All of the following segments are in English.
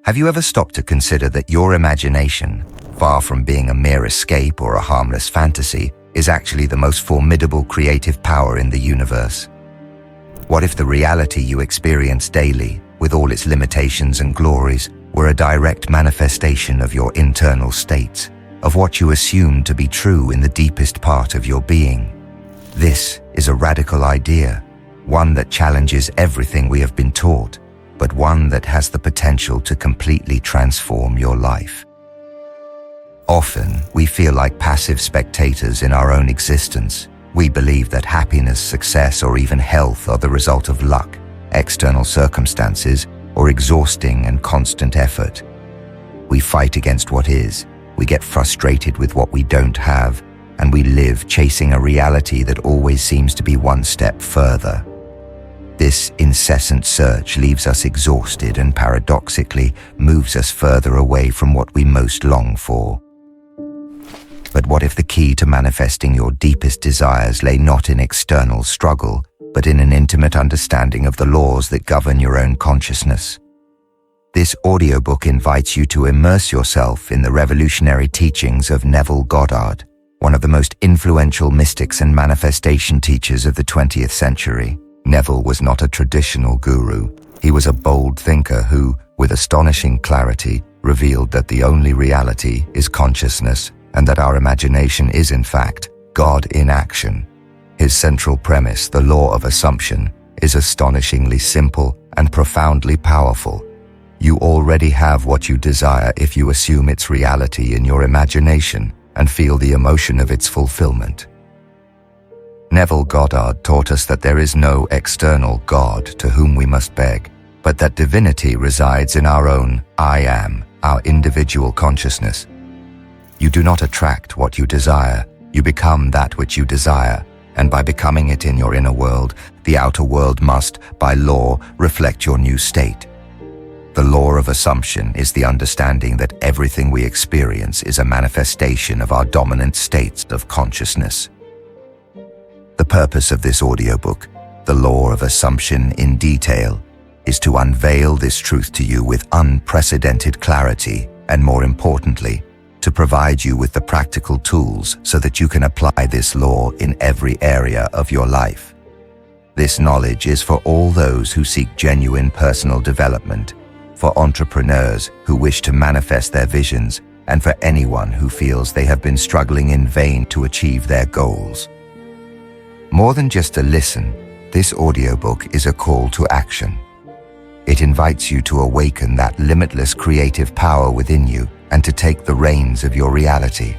Have you ever stopped to consider that your imagination, far from being a mere escape or a harmless fantasy, is actually the most formidable creative power in the universe? What if the reality you experience daily, with all its limitations and glories, were a direct manifestation of your internal states, of what you assume to be true in the deepest part of your being? This is a radical idea, one that challenges everything we have been taught, but one that has the potential to completely transform your life. Often, we feel like passive spectators in our own existence. We believe that happiness, success, or even health are the result of luck, external circumstances, or exhausting and constant effort. We fight against what is, we get frustrated with what we don't have, and we live chasing a reality that always seems to be one step further. This incessant search leaves us exhausted and paradoxically moves us further away from what we most long for. But what if the key to manifesting your deepest desires lay not in external struggle, but in an intimate understanding of the laws that govern your own consciousness? This audiobook invites you to immerse yourself in the revolutionary teachings of Neville Goddard, one of the most influential mystics and manifestation teachers of the 20th century. Neville was not a traditional guru. He was a bold thinker who, with astonishing clarity, revealed that the only reality is consciousness, and that our imagination is, in fact, God in action. His central premise, the law of assumption, is astonishingly simple and profoundly powerful. You already have what you desire if you assume its reality in your imagination and feel the emotion of its fulfillment. Neville Goddard taught us that there is no external God to whom we must beg, but that divinity resides in our own I am, our individual consciousness. You do not attract what you desire, you become that which you desire, and by becoming it in your inner world, the outer world must, by law, reflect your new state. The law of assumption is the understanding that everything we experience is a manifestation of our dominant states of consciousness. The purpose of this audiobook, The Law of Assumption in Detail, is to unveil this truth to you with unprecedented clarity and, more importantly, to provide you with the practical tools so that you can apply this law in every area of your life. This knowledge is for all those who seek genuine personal development, for entrepreneurs who wish to manifest their visions, and for anyone who feels they have been struggling in vain to achieve their goals. More than just a listen, this audiobook is a call to action. It invites you to awaken that limitless creative power within you and to take the reins of your reality.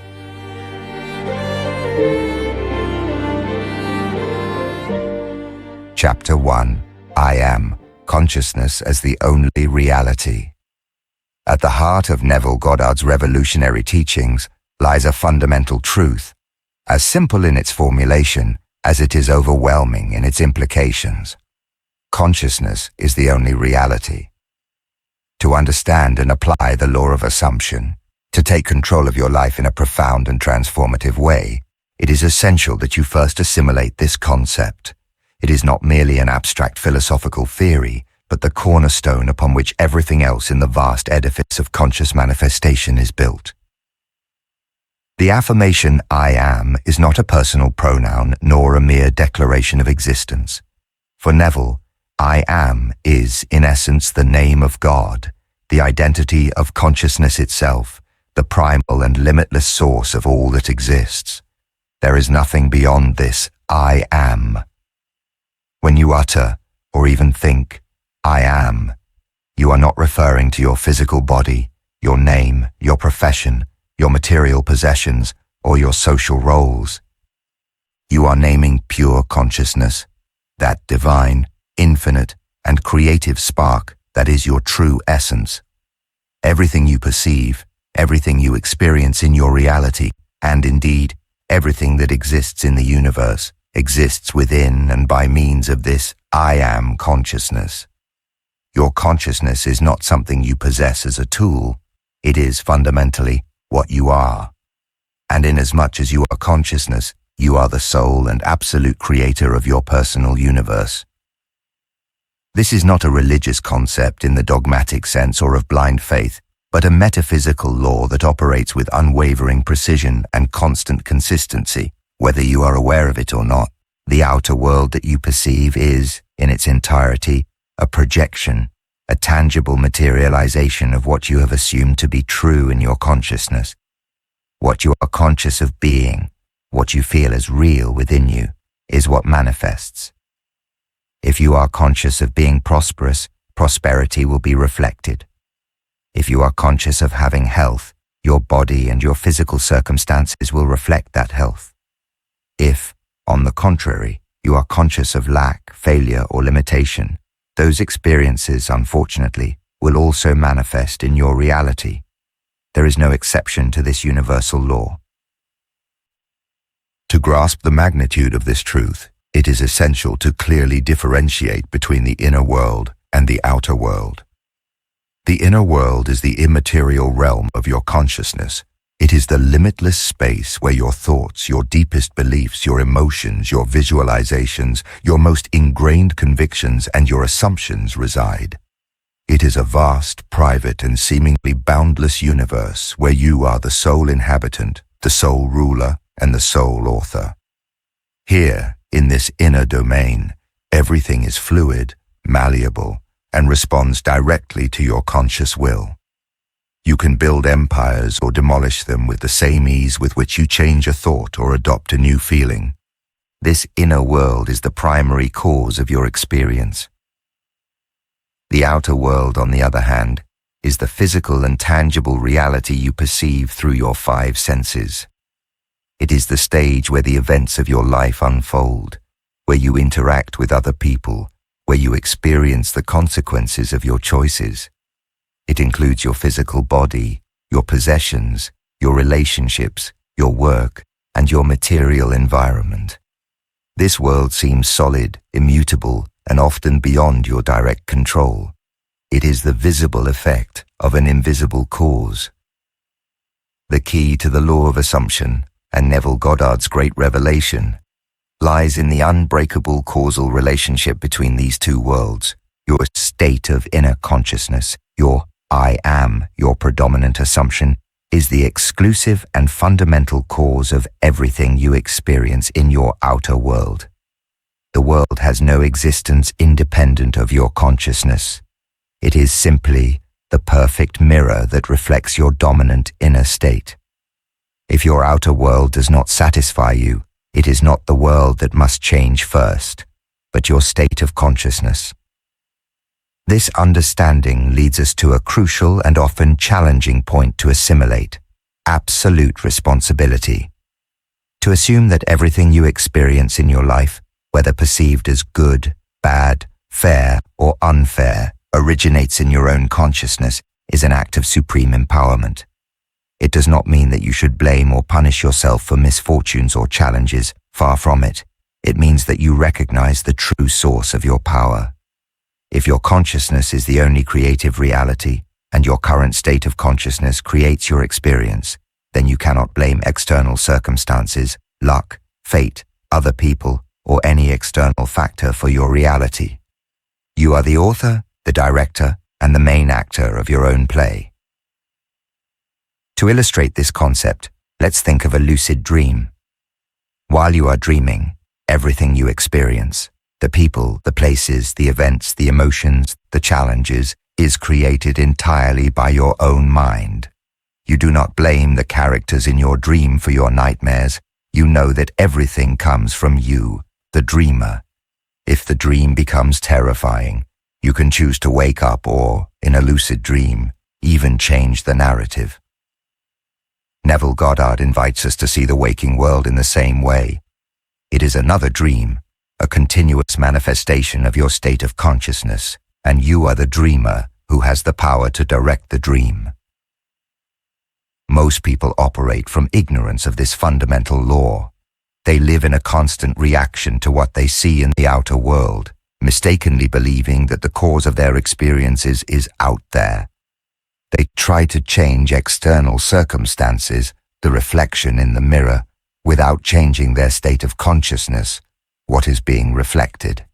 Chapter 1. I Am, Consciousness as the Only Reality. At the heart of Neville Goddard's revolutionary teachings lies a fundamental truth, as simple in its formulation as it is overwhelming in its implications. Consciousness is the only reality. To understand and apply the law of assumption, to take control of your life in a profound and transformative way, it is essential that you first assimilate this concept. It is not merely an abstract philosophical theory, but the cornerstone upon which everything else in the vast edifice of conscious manifestation is built. The affirmation I am is not a personal pronoun nor a mere declaration of existence. For Neville, I am is, in essence, the name of God, the identity of consciousness itself, the primal and limitless source of all that exists. There is nothing beyond this I am. When you utter, or even think, I am, you are not referring to your physical body, your name, your profession, your material possessions, or your social roles. You are naming pure consciousness, that divine, infinite, and creative spark that is your true essence. Everything you perceive, everything you experience in your reality, and indeed, everything that exists in the universe, exists within and by means of this I am consciousness. Your consciousness is not something you possess as a tool. It is fundamentally what you are. And inasmuch as you are consciousness, you are the sole and absolute creator of your personal universe. This is not a religious concept in the dogmatic sense or of blind faith, but a metaphysical law that operates with unwavering precision and constant consistency, whether you are aware of it or not. The outer world that you perceive is, in its entirety, a projection, a tangible materialization of what you have assumed to be true in your consciousness. What you are conscious of being, what you feel as real within you, is what manifests. If you are conscious of being prosperous, prosperity will be reflected. If you are conscious of having health, your body and your physical circumstances will reflect that health. If, on the contrary, you are conscious of lack, failure, or limitation, those experiences, unfortunately, will also manifest in your reality. There is no exception to this universal law. To grasp the magnitude of this truth, it is essential to clearly differentiate between the inner world and the outer world. The inner world is the immaterial realm of your consciousness. It is the limitless space where your thoughts, your deepest beliefs, your emotions, your visualizations, your most ingrained convictions, and your assumptions reside. It is a vast, private, and seemingly boundless universe where you are the sole inhabitant, the sole ruler, and the sole author. Here, in this inner domain, everything is fluid, malleable, and responds directly to your conscious will. You can build empires or demolish them with the same ease with which you change a thought or adopt a new feeling. This inner world is the primary cause of your experience. The outer world, on the other hand, is the physical and tangible reality you perceive through your five senses. It is the stage where the events of your life unfold, where you interact with other people, where you experience the consequences of your choices. It includes your physical body, your possessions, your relationships, your work, and your material environment. This world seems solid, immutable, and often beyond your direct control. It is the visible effect of an invisible cause. The key to the law of assumption, and Neville Goddard's great revelation, lies in the unbreakable causal relationship between these two worlds. Your state of inner consciousness, your I am, your predominant assumption, is the exclusive and fundamental cause of everything you experience in your outer world. The world has no existence independent of your consciousness. It is simply the perfect mirror that reflects your dominant inner state. If your outer world does not satisfy you, it is not the world that must change first, but your state of consciousness. This understanding leads us to a crucial and often challenging point to assimilate: absolute responsibility. To assume that everything you experience in your life, whether perceived as good, bad, fair, or unfair, originates in your own consciousness is an act of supreme empowerment. It does not mean that you should blame or punish yourself for misfortunes or challenges. Far from it. It means that you recognize the true source of your power. If your consciousness is the only creative reality, and your current state of consciousness creates your experience, then you cannot blame external circumstances, luck, fate, other people, or any external factor for your reality. You are the author, the director, and the main actor of your own play. To illustrate this concept, let's think of a lucid dream. While you are dreaming, everything you experience, the people, the places, the events, the emotions, the challenges, is created entirely by your own mind. You do not blame the characters in your dream for your nightmares. You know that everything comes from you, the dreamer. If the dream becomes terrifying, you can choose to wake up or, in a lucid dream, even change the narrative. Neville Goddard invites us to see the waking world in the same way. It is another dream, a continuous manifestation of your state of consciousness, and you are the dreamer who has the power to direct the dream. Most people operate from ignorance of this fundamental law. They live in a constant reaction to what they see in the outer world, mistakenly believing that the cause of their experiences is out there. They try to change external circumstances, the reflection in the mirror, without changing their state of consciousness, what is being reflected.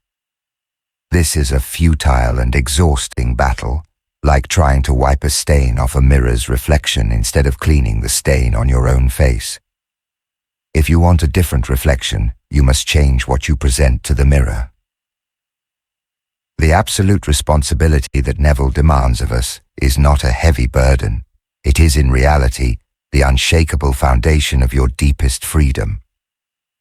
This is a futile and exhausting battle, like trying to wipe a stain off a mirror's reflection instead of cleaning the stain on your own face. If you want a different reflection, you must change what you present to the mirror. The absolute responsibility that Neville demands of us is not a heavy burden. It is in reality the unshakable foundation of your deepest freedom.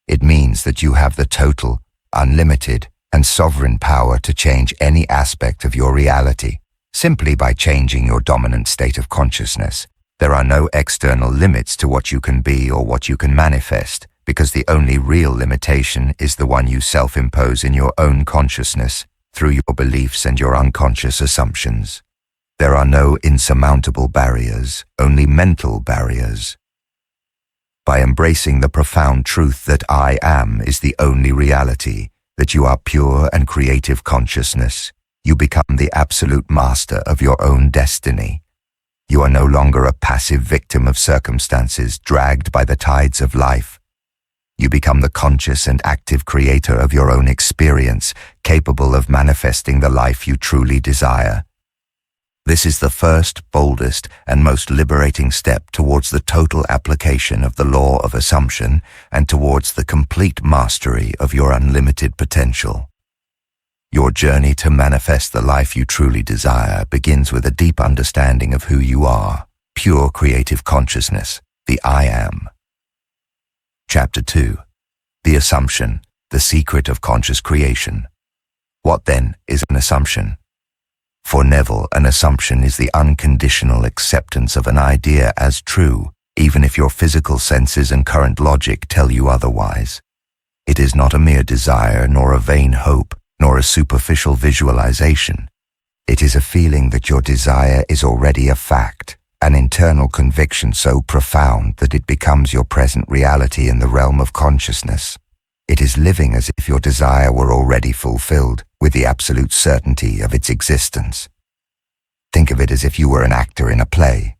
It means that you have the total, unlimited, and sovereign power to change any aspect of your reality, simply by changing your dominant state of consciousness. There are no external limits to what you can be or what you can manifest, because the only real limitation is the one you self-impose in your own consciousness through your beliefs and your unconscious assumptions. There are no insurmountable barriers, only mental barriers. By embracing the profound truth that I am is the only reality, that you are pure and creative consciousness, you become the absolute master of your own destiny. You are no longer a passive victim of circumstances dragged by the tides of life. You become the conscious and active creator of your own experience, capable of manifesting the life you truly desire. This is the first, boldest, and most liberating step towards the total application of the law of assumption and towards the complete mastery of your unlimited potential. Your journey to manifest the life you truly desire begins with a deep understanding of who you are, pure creative consciousness, the I Am. Chapter 2. The Assumption, the Secret of Conscious Creation. What then is an assumption? For Neville, an assumption is the unconditional acceptance of an idea as true, even if your physical senses and current logic tell you otherwise. It is not a mere desire, nor a vain hope, nor a superficial visualization. It is a feeling that your desire is already a fact, an internal conviction so profound that it becomes your present reality in the realm of consciousness. It is living as if your desire were already fulfilled, with the absolute certainty of its existence. Think of it as if you were an actor in a play.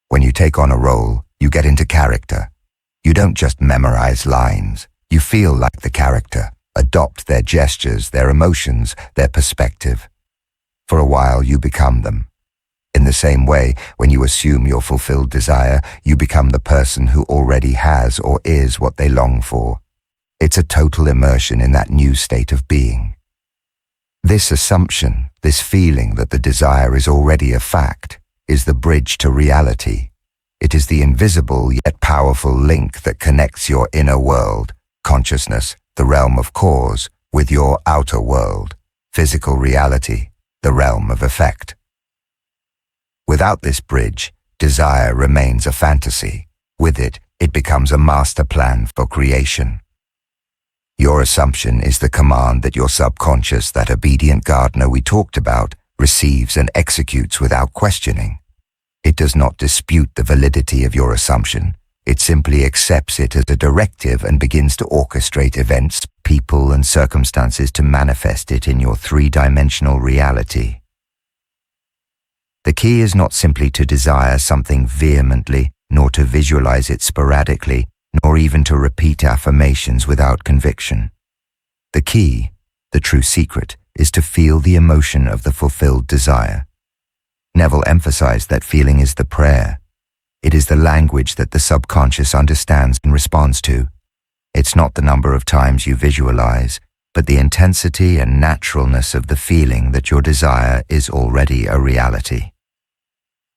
When you take on a role, you get into character. You don't just memorize lines. You feel like the character, adopt their gestures, their emotions, their perspective. For a while, you become them. In the same way, when you assume your fulfilled desire, you become the person who already has or is what they long for. It's a total immersion in that new state of being. This assumption, this feeling that the desire is already a fact, is the bridge to reality. It is the invisible yet powerful link that connects your inner world, consciousness, the realm of cause, with your outer world, physical reality, the realm of effect. Without this bridge, desire remains a fantasy. With it, it becomes a master plan for creation. Your assumption is the command that your subconscious, that obedient gardener we talked about, receives and executes without questioning. It does not dispute the validity of your assumption. It simply accepts it as a directive and begins to orchestrate events, people, and circumstances to manifest it in your three-dimensional reality. The key is not simply to desire something vehemently, nor to visualize it sporadically, nor even to repeat affirmations without conviction. The key, the true secret, is to feel the emotion of the fulfilled desire. Neville emphasized that feeling is the prayer. It is the language that the subconscious understands and responds to. It's not the number of times you visualize, but the intensity and naturalness of the feeling that your desire is already a reality.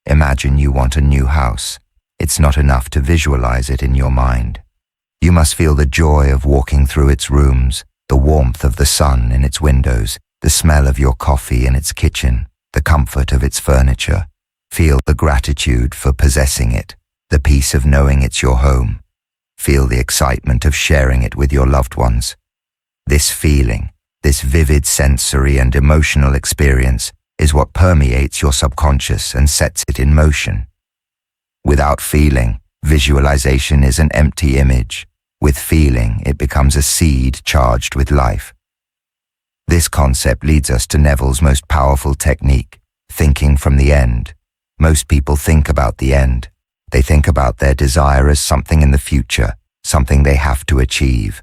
Imagine you want a new house. It's not enough to visualize it in your mind. You must feel the joy of walking through its rooms, the warmth of the sun in its windows, the smell of your coffee in its kitchen, the comfort of its furniture. Feel the gratitude for possessing it, the peace of knowing it's your home. Feel the excitement of sharing it with your loved ones. This feeling, this vivid sensory and emotional experience is what permeates your subconscious and sets it in motion. Without feeling, visualization is an empty image. With feeling, it becomes a seed charged with life. This concept leads us to Neville's most powerful technique, thinking from the end. Most people think about the end. They think about their desire as something in the future, something they have to achieve.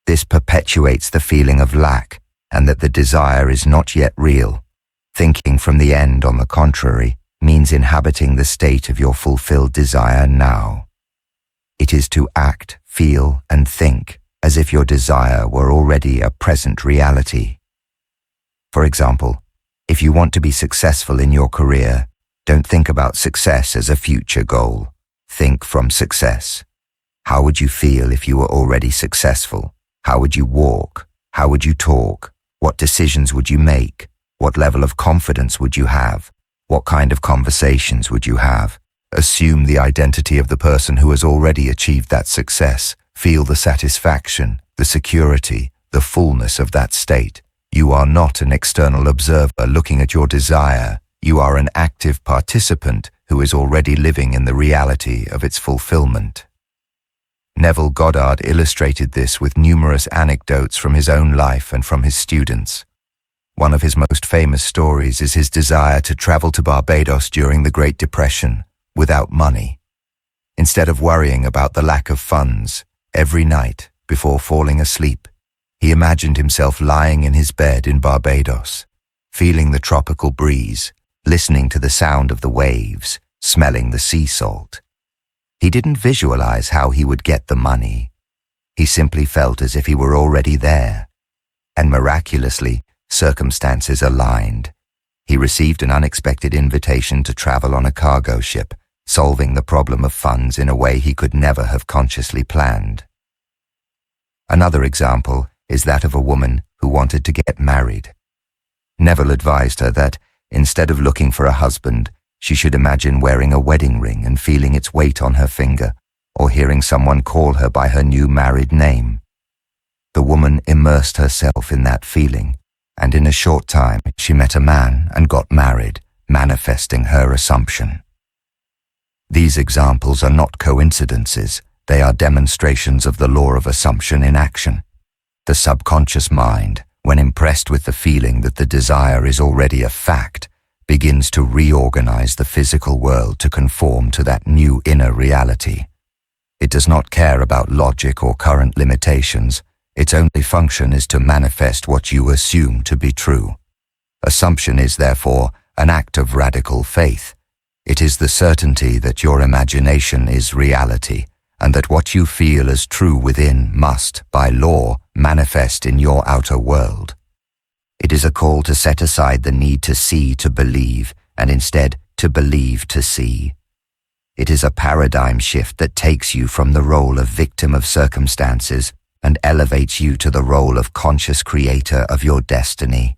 This perpetuates the feeling of lack, and that the desire is not yet real. Thinking from the end, on the contrary, means inhabiting the state of your fulfilled desire now. It is to act, feel, and think as if your desire were already a present reality. For example, if you want to be successful in your career, don't think about success as a future goal. Think from success. How would you feel if you were already successful? How would you walk? How would you talk? What decisions would you make? What level of confidence would you have? What kind of conversations would you have? Assume the identity of the person who has already achieved that success. Feel the satisfaction, the security, the fullness of that state. You are not an external observer looking at your desire. You are an active participant who is already living in the reality of its fulfillment. Neville Goddard illustrated this with numerous anecdotes from his own life and from his students. One of his most famous stories is his desire to travel to Barbados during the Great Depression without money. Instead of worrying about the lack of funds, every night before falling asleep, he imagined himself lying in his bed in Barbados, feeling the tropical breeze, listening to the sound of the waves, smelling the sea salt. He didn't visualize how he would get the money. He simply felt as if he were already there. And miraculously, circumstances aligned. He received an unexpected invitation to travel on a cargo ship, solving the problem of funds in a way he could never have consciously planned. Another example is that of a woman who wanted to get married. Neville advised her that, instead of looking for a husband, she should imagine wearing a wedding ring and feeling its weight on her finger, or hearing someone call her by her new married name. The woman immersed herself in that feeling, and in a short time she met a man and got married, manifesting her assumption. These examples are not coincidences, they are demonstrations of the law of assumption in action. The subconscious mind, when impressed with the feeling that the desire is already a fact, begins to reorganize the physical world to conform to that new inner reality. It does not care about logic or current limitations. Its only function is to manifest what you assume to be true. Assumption is, therefore, an act of radical faith. It is the certainty that your imagination is reality, and that what you feel as true within must, by law, manifest in your outer world. It is a call to set aside the need to see to believe, and instead to believe to see. It is a paradigm shift that takes you from the role of victim of circumstances and elevates you to the role of conscious creator of your destiny.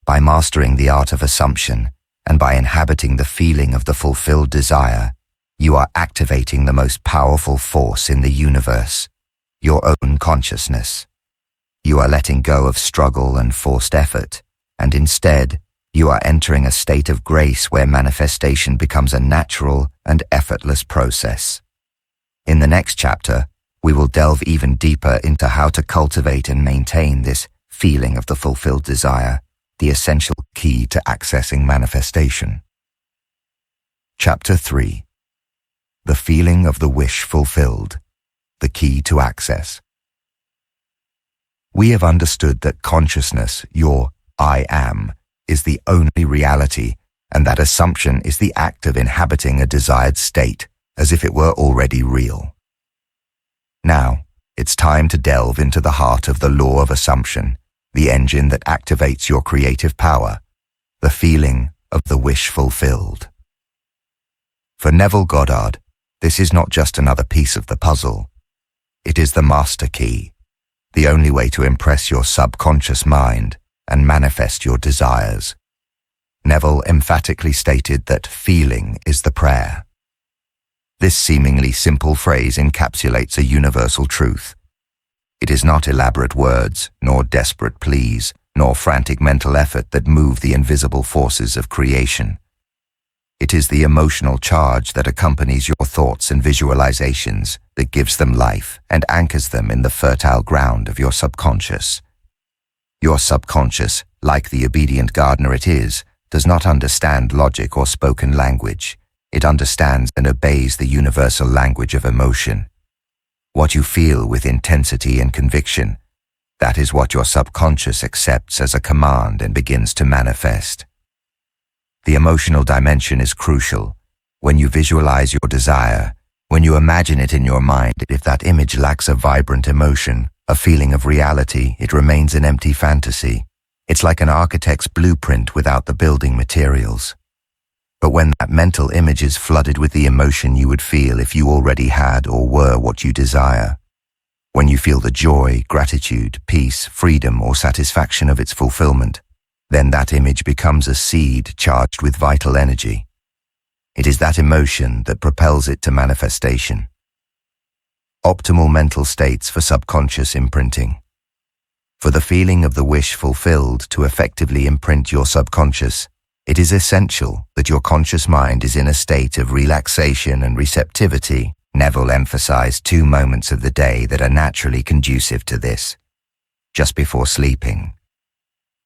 By mastering the art of assumption, and by inhabiting the feeling of the fulfilled desire, you are activating the most powerful force in the universe, your own consciousness. You are letting go of struggle and forced effort, and instead, you are entering a state of grace where manifestation becomes a natural and effortless process. In the next chapter, we will delve even deeper into how to cultivate and maintain this feeling of the fulfilled desire, the essential key to accessing manifestation. Chapter 3. The feeling of the wish fulfilled, the key to access. We have understood that consciousness, your I am, is the only reality, and that assumption is the act of inhabiting a desired state as if it were already real. Now, it's time to delve into the heart of the law of assumption, the engine that activates your creative power, the feeling of the wish fulfilled. For Neville Goddard, this is not just another piece of the puzzle. It is the master key, the only way to impress your subconscious mind and manifest your desires. Neville emphatically stated that feeling is the prayer. This seemingly simple phrase encapsulates a universal truth. It is not elaborate words, nor desperate pleas, nor frantic mental effort that move the invisible forces of creation. It is the emotional charge that accompanies your thoughts and visualizations that gives them life and anchors them in the fertile ground of your subconscious. Your subconscious, like the obedient gardener it is, does not understand logic or spoken language. It understands and obeys the universal language of emotion. What you feel with intensity and conviction, That is what your subconscious accepts as a command and begins to manifest. The emotional dimension is crucial. When you visualize your desire, when you imagine it in your mind, if that image lacks a vibrant emotion, a feeling of reality, it remains an empty fantasy. It's like an architect's blueprint without the building materials. But when that mental image is flooded with the emotion you would feel if you already had or were what you desire, when you feel the joy, gratitude, peace, freedom, or satisfaction of its fulfillment, then that image becomes a seed charged with vital energy. It is that emotion that propels it to manifestation. Optimal mental states for subconscious imprinting. For the feeling of the wish fulfilled to effectively imprint your subconscious, it is essential that your conscious mind is in a state of relaxation and receptivity. Neville emphasized 2 moments of the day that are naturally conducive to this. Just before sleeping.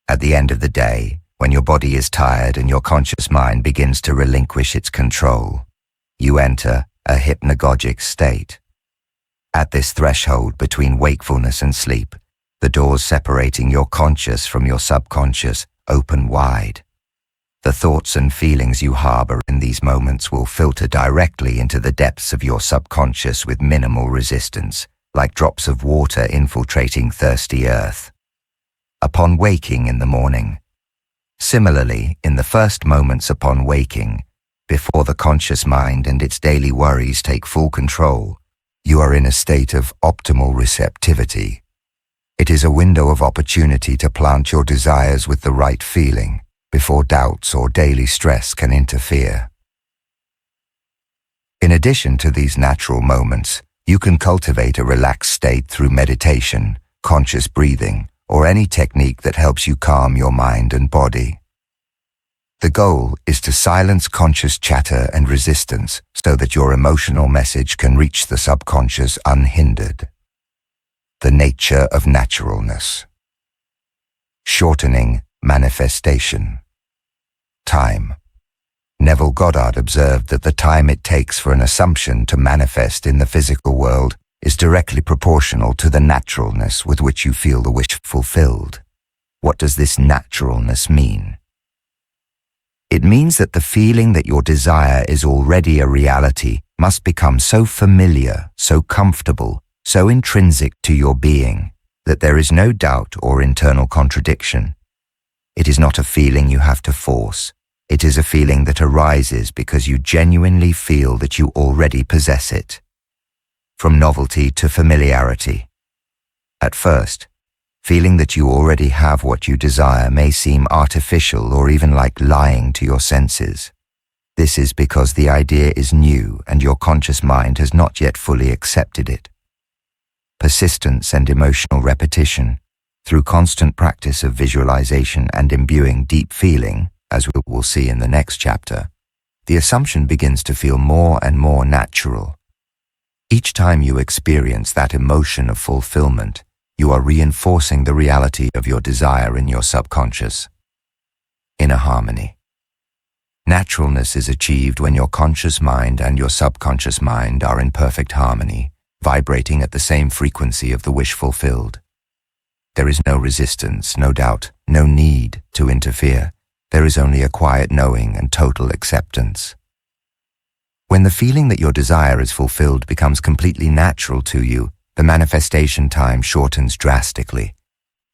At the end of the day, when your body is tired and your conscious mind begins to relinquish its control, you enter a hypnagogic state. At this threshold between wakefulness and sleep, the doors separating your conscious from your subconscious open wide. The thoughts and feelings you harbor in these moments will filter directly into the depths of your subconscious with minimal resistance, like drops of water infiltrating thirsty earth. Upon waking in the morning. Similarly, in the first moments upon waking, before the conscious mind and its daily worries take full control, you are in a state of optimal receptivity. It is a window of opportunity to plant your desires with the right feeling, before doubts or daily stress can interfere. In addition to these natural moments, you can cultivate a relaxed state through meditation, conscious breathing, or any technique that helps you calm your mind and body. The goal is to silence conscious chatter and resistance so that your emotional message can reach the subconscious unhindered. The nature of naturalness. Shortening manifestation. Time. Neville Goddard observed that the time it takes for an assumption to manifest in the physical world is directly proportional to the naturalness with which you feel the wish fulfilled. What does this naturalness mean? It means that the feeling that your desire is already a reality must become so familiar, so comfortable, so intrinsic to your being, that there is no doubt or internal contradiction. It is not a feeling you have to force. It is a feeling that arises because you genuinely feel that you already possess it. From novelty to familiarity. At first, feeling that you already have what you desire may seem artificial or even like lying to your senses. This is because the idea is new and your conscious mind has not yet fully accepted it. Persistence and emotional repetition, through constant practice of visualization and imbuing deep feeling, as we will see in the next chapter, the assumption begins to feel more and more natural. Each time you experience that emotion of fulfillment, you are reinforcing the reality of your desire in your subconscious. Inner harmony. Naturalness is achieved when your conscious mind and your subconscious mind are in perfect harmony, vibrating at the same frequency of the wish fulfilled. There is no resistance, no doubt, no need to interfere. There is only a quiet knowing and total acceptance. When the feeling that your desire is fulfilled becomes completely natural to you, the manifestation time shortens drastically.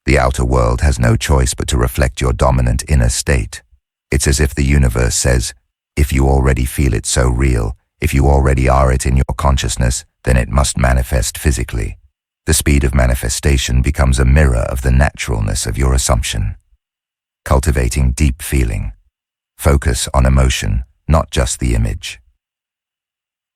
The outer world has no choice but to reflect your dominant inner state. It's as if the universe says, if you already feel it so real, if you already are it in your consciousness, then it must manifest physically. The speed of manifestation becomes a mirror of the naturalness of your assumption. Cultivating deep feeling. Focus on emotion, not just the image.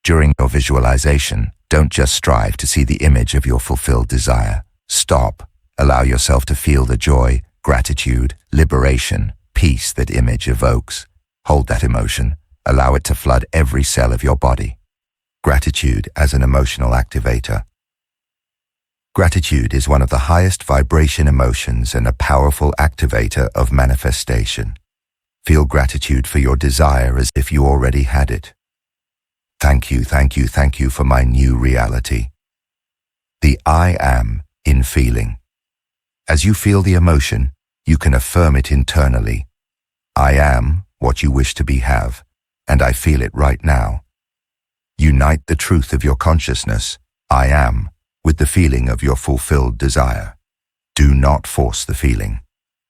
During your visualization, don't just strive to see the image of your fulfilled desire. Stop. Allow yourself to feel the joy, gratitude, liberation, peace that image evokes. Hold that emotion. Allow it to flood every cell of your body. Gratitude as an emotional activator. Gratitude is one of the highest vibration emotions and a powerful activator of manifestation. Feel gratitude for your desire as if you already had it. Thank you, thank you, thank you for my new reality. The I am in feeling. As you feel the emotion, you can affirm it internally. I am what you wish to be have, and I feel it right now. Unite the truth of your consciousness, I am, with the feeling of your fulfilled desire. Do not force the feeling.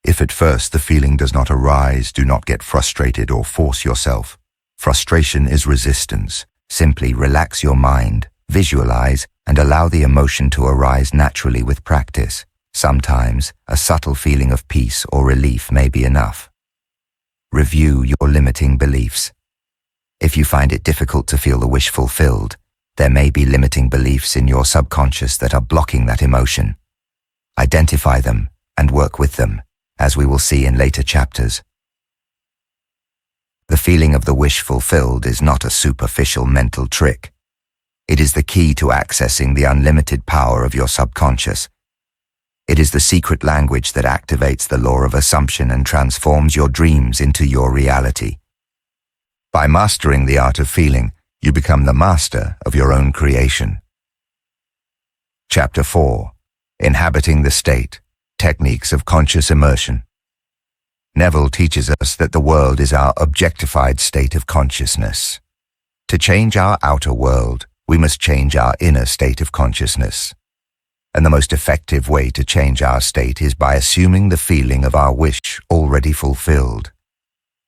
If at first the feeling does not arise, do not get frustrated or force yourself. Frustration is resistance. Simply relax your mind, visualize, and allow the emotion to arise naturally with practice. Sometimes, a subtle feeling of peace or relief may be enough. Review your limiting beliefs. If you find it difficult to feel the wish fulfilled, there may be limiting beliefs in your subconscious that are blocking that emotion. Identify them and work with them, as we will see in later chapters. The feeling of the wish fulfilled is not a superficial mental trick. It is the key to accessing the unlimited power of your subconscious. It is the secret language that activates the law of assumption and transforms your dreams into your reality. By mastering the art of feeling, you become the master of your own creation. Chapter 4. Inhabiting the State, Techniques of Conscious Immersion. Neville teaches us that the world is our objectified state of consciousness. To change our outer world, we must change our inner state of consciousness. And the most effective way to change our state is by assuming the feeling of our wish already fulfilled.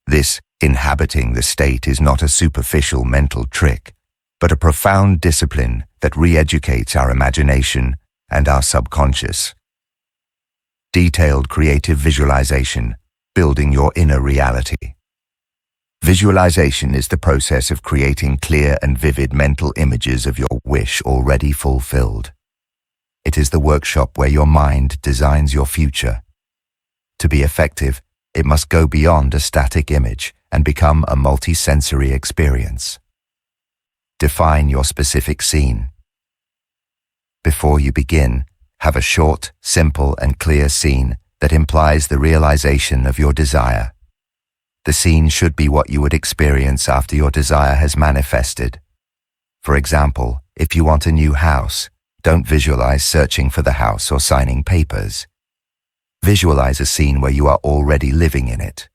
This inhabiting the state is not a superficial mental trick, but a profound discipline that re-educates our imagination and our subconscious. Detailed creative visualization, building your inner reality. Visualization is the process of creating clear and vivid mental images of your wish already fulfilled. It is the workshop where your mind designs your future. To be effective, it must go beyond a static image and become a multi-sensory experience. Define your specific scene. Before you begin, have a short, simple, and clear scene that implies the realization of your desire. The scene should be what you would experience after your desire has manifested. For example, if you want a new house, don't visualize searching for the house or signing papers. Visualize a scene where you are already living in it,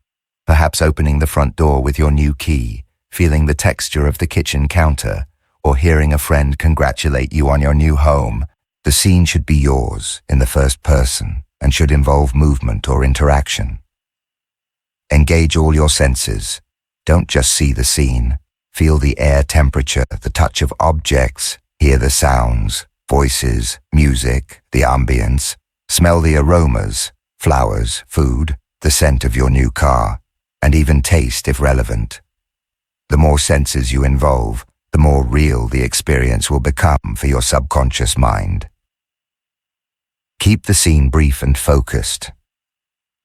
perhaps opening the front door with your new key, feeling the texture of the kitchen counter, or hearing a friend congratulate you on your new home. The scene should be yours in the first person and should involve movement or interaction. Engage all your senses. Don't just see the scene. Feel the air temperature, the touch of objects, hear the sounds, voices, music, the ambience, smell the aromas, flowers, food, the scent of your new car, and even taste if relevant. The more senses you involve, the more real the experience will become for your subconscious mind. Keep the scene brief and focused.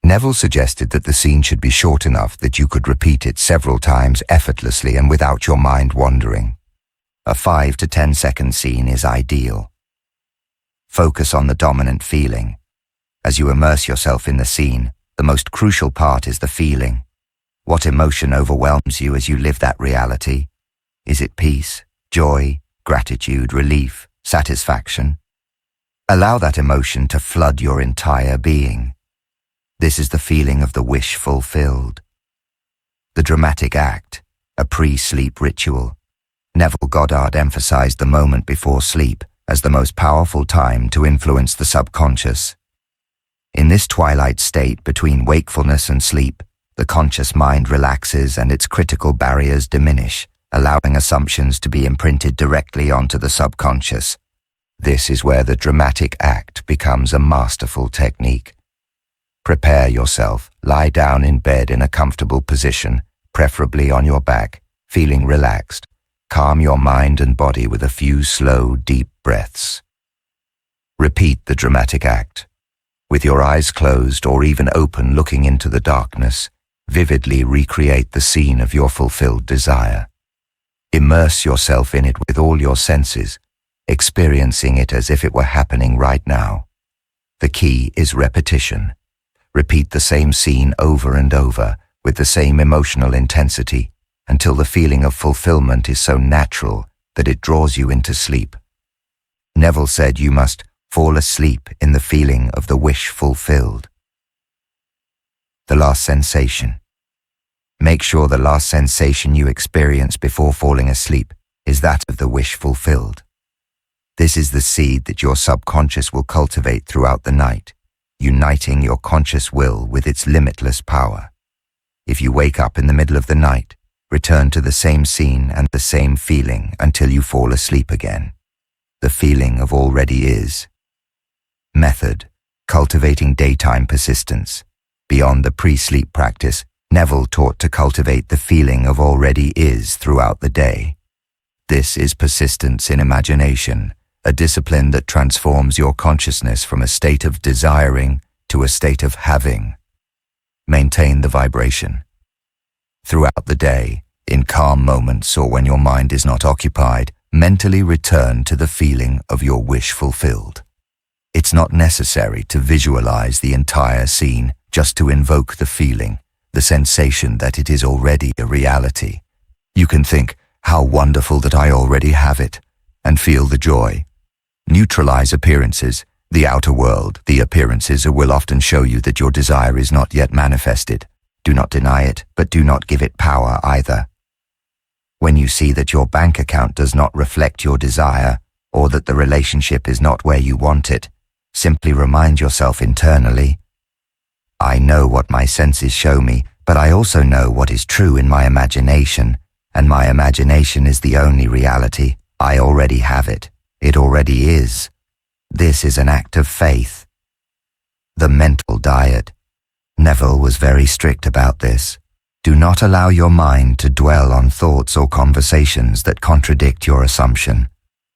Neville suggested that the scene should be short enough that you could repeat it several times effortlessly and without your mind wandering. A 5 to 10 second scene is ideal. Focus on the dominant feeling. As you immerse yourself in the scene, the most crucial part is the feeling. What emotion overwhelms you as you live that reality? Is it peace, joy, gratitude, relief, satisfaction? Allow that emotion to flood your entire being. This is the feeling of the wish fulfilled. The dramatic act, a pre-sleep ritual. Neville Goddard emphasized the moment before sleep as the most powerful time to influence the subconscious. In this twilight state between wakefulness and sleep, the conscious mind relaxes and its critical barriers diminish, allowing assumptions to be imprinted directly onto the subconscious. This is where the dramatic act becomes a masterful technique. Prepare yourself, lie down in bed in a comfortable position, preferably on your back, feeling relaxed. Calm your mind and body with a few slow, deep breaths. Repeat the dramatic act. With your eyes closed or even open looking into the darkness, vividly recreate the scene of your fulfilled desire. Immerse yourself in it with all your senses, experiencing it as if it were happening right now. The key is repetition. Repeat the same scene over and over with the same emotional intensity until the feeling of fulfillment is so natural that it draws you into sleep. Neville said you must Fall asleep in the feeling of the wish fulfilled. The last sensation. Make sure the last sensation you experience before falling asleep is that of the wish fulfilled. This is the seed that your subconscious will cultivate throughout the night, uniting your conscious will with its limitless power. If you wake up in the middle of the night, return to the same scene and the same feeling until you fall asleep again. The feeling of already is. Method: cultivating daytime persistence. Beyond the pre-sleep practice, Neville taught to cultivate the feeling of already is throughout the day. This is persistence in imagination, a discipline that transforms your consciousness from a state of desiring to a state of having. Maintain the vibration. Throughout the day, in calm moments or when your mind is not occupied, mentally return to the feeling of your wish fulfilled. It's not necessary to visualize the entire scene just to invoke the feeling, the sensation that it is already a reality. You can think, how wonderful that I already have it, and feel the joy. Neutralize appearances. The outer world, the appearances will often show you that your desire is not yet manifested. Do not deny it, but do not give it power either. When you see that your bank account does not reflect your desire, or that the relationship is not where you want it, simply remind yourself internally, I know what my senses show me, but I also know what is true in my imagination, and my imagination is the only reality. I already have it. It already is. This is an act of faith. The mental diet. Neville was very strict about this. Do not allow your mind to dwell on thoughts or conversations that contradict your assumption.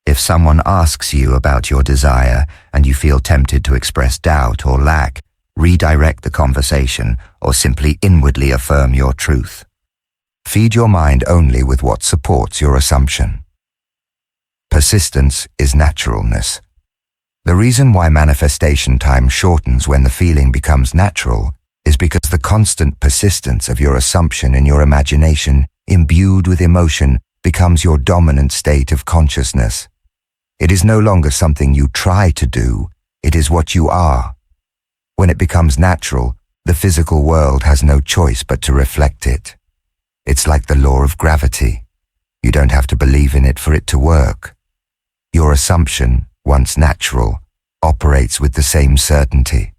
If someone asks you about your desire and you feel tempted to express doubt or lack, redirect the conversation or simply inwardly affirm your truth. Feed your mind only with what supports your assumption. Persistence is naturalness. The reason why manifestation time shortens when the feeling becomes natural is because the constant persistence of your assumption in your imagination, imbued with emotion, becomes your dominant state of consciousness. It is no longer something you try to do, it is what you are. When it becomes natural, the physical world has no choice but to reflect it. It's like the law of gravity. You don't have to believe in it for it to work. Your assumption, once natural, operates with the same certainty.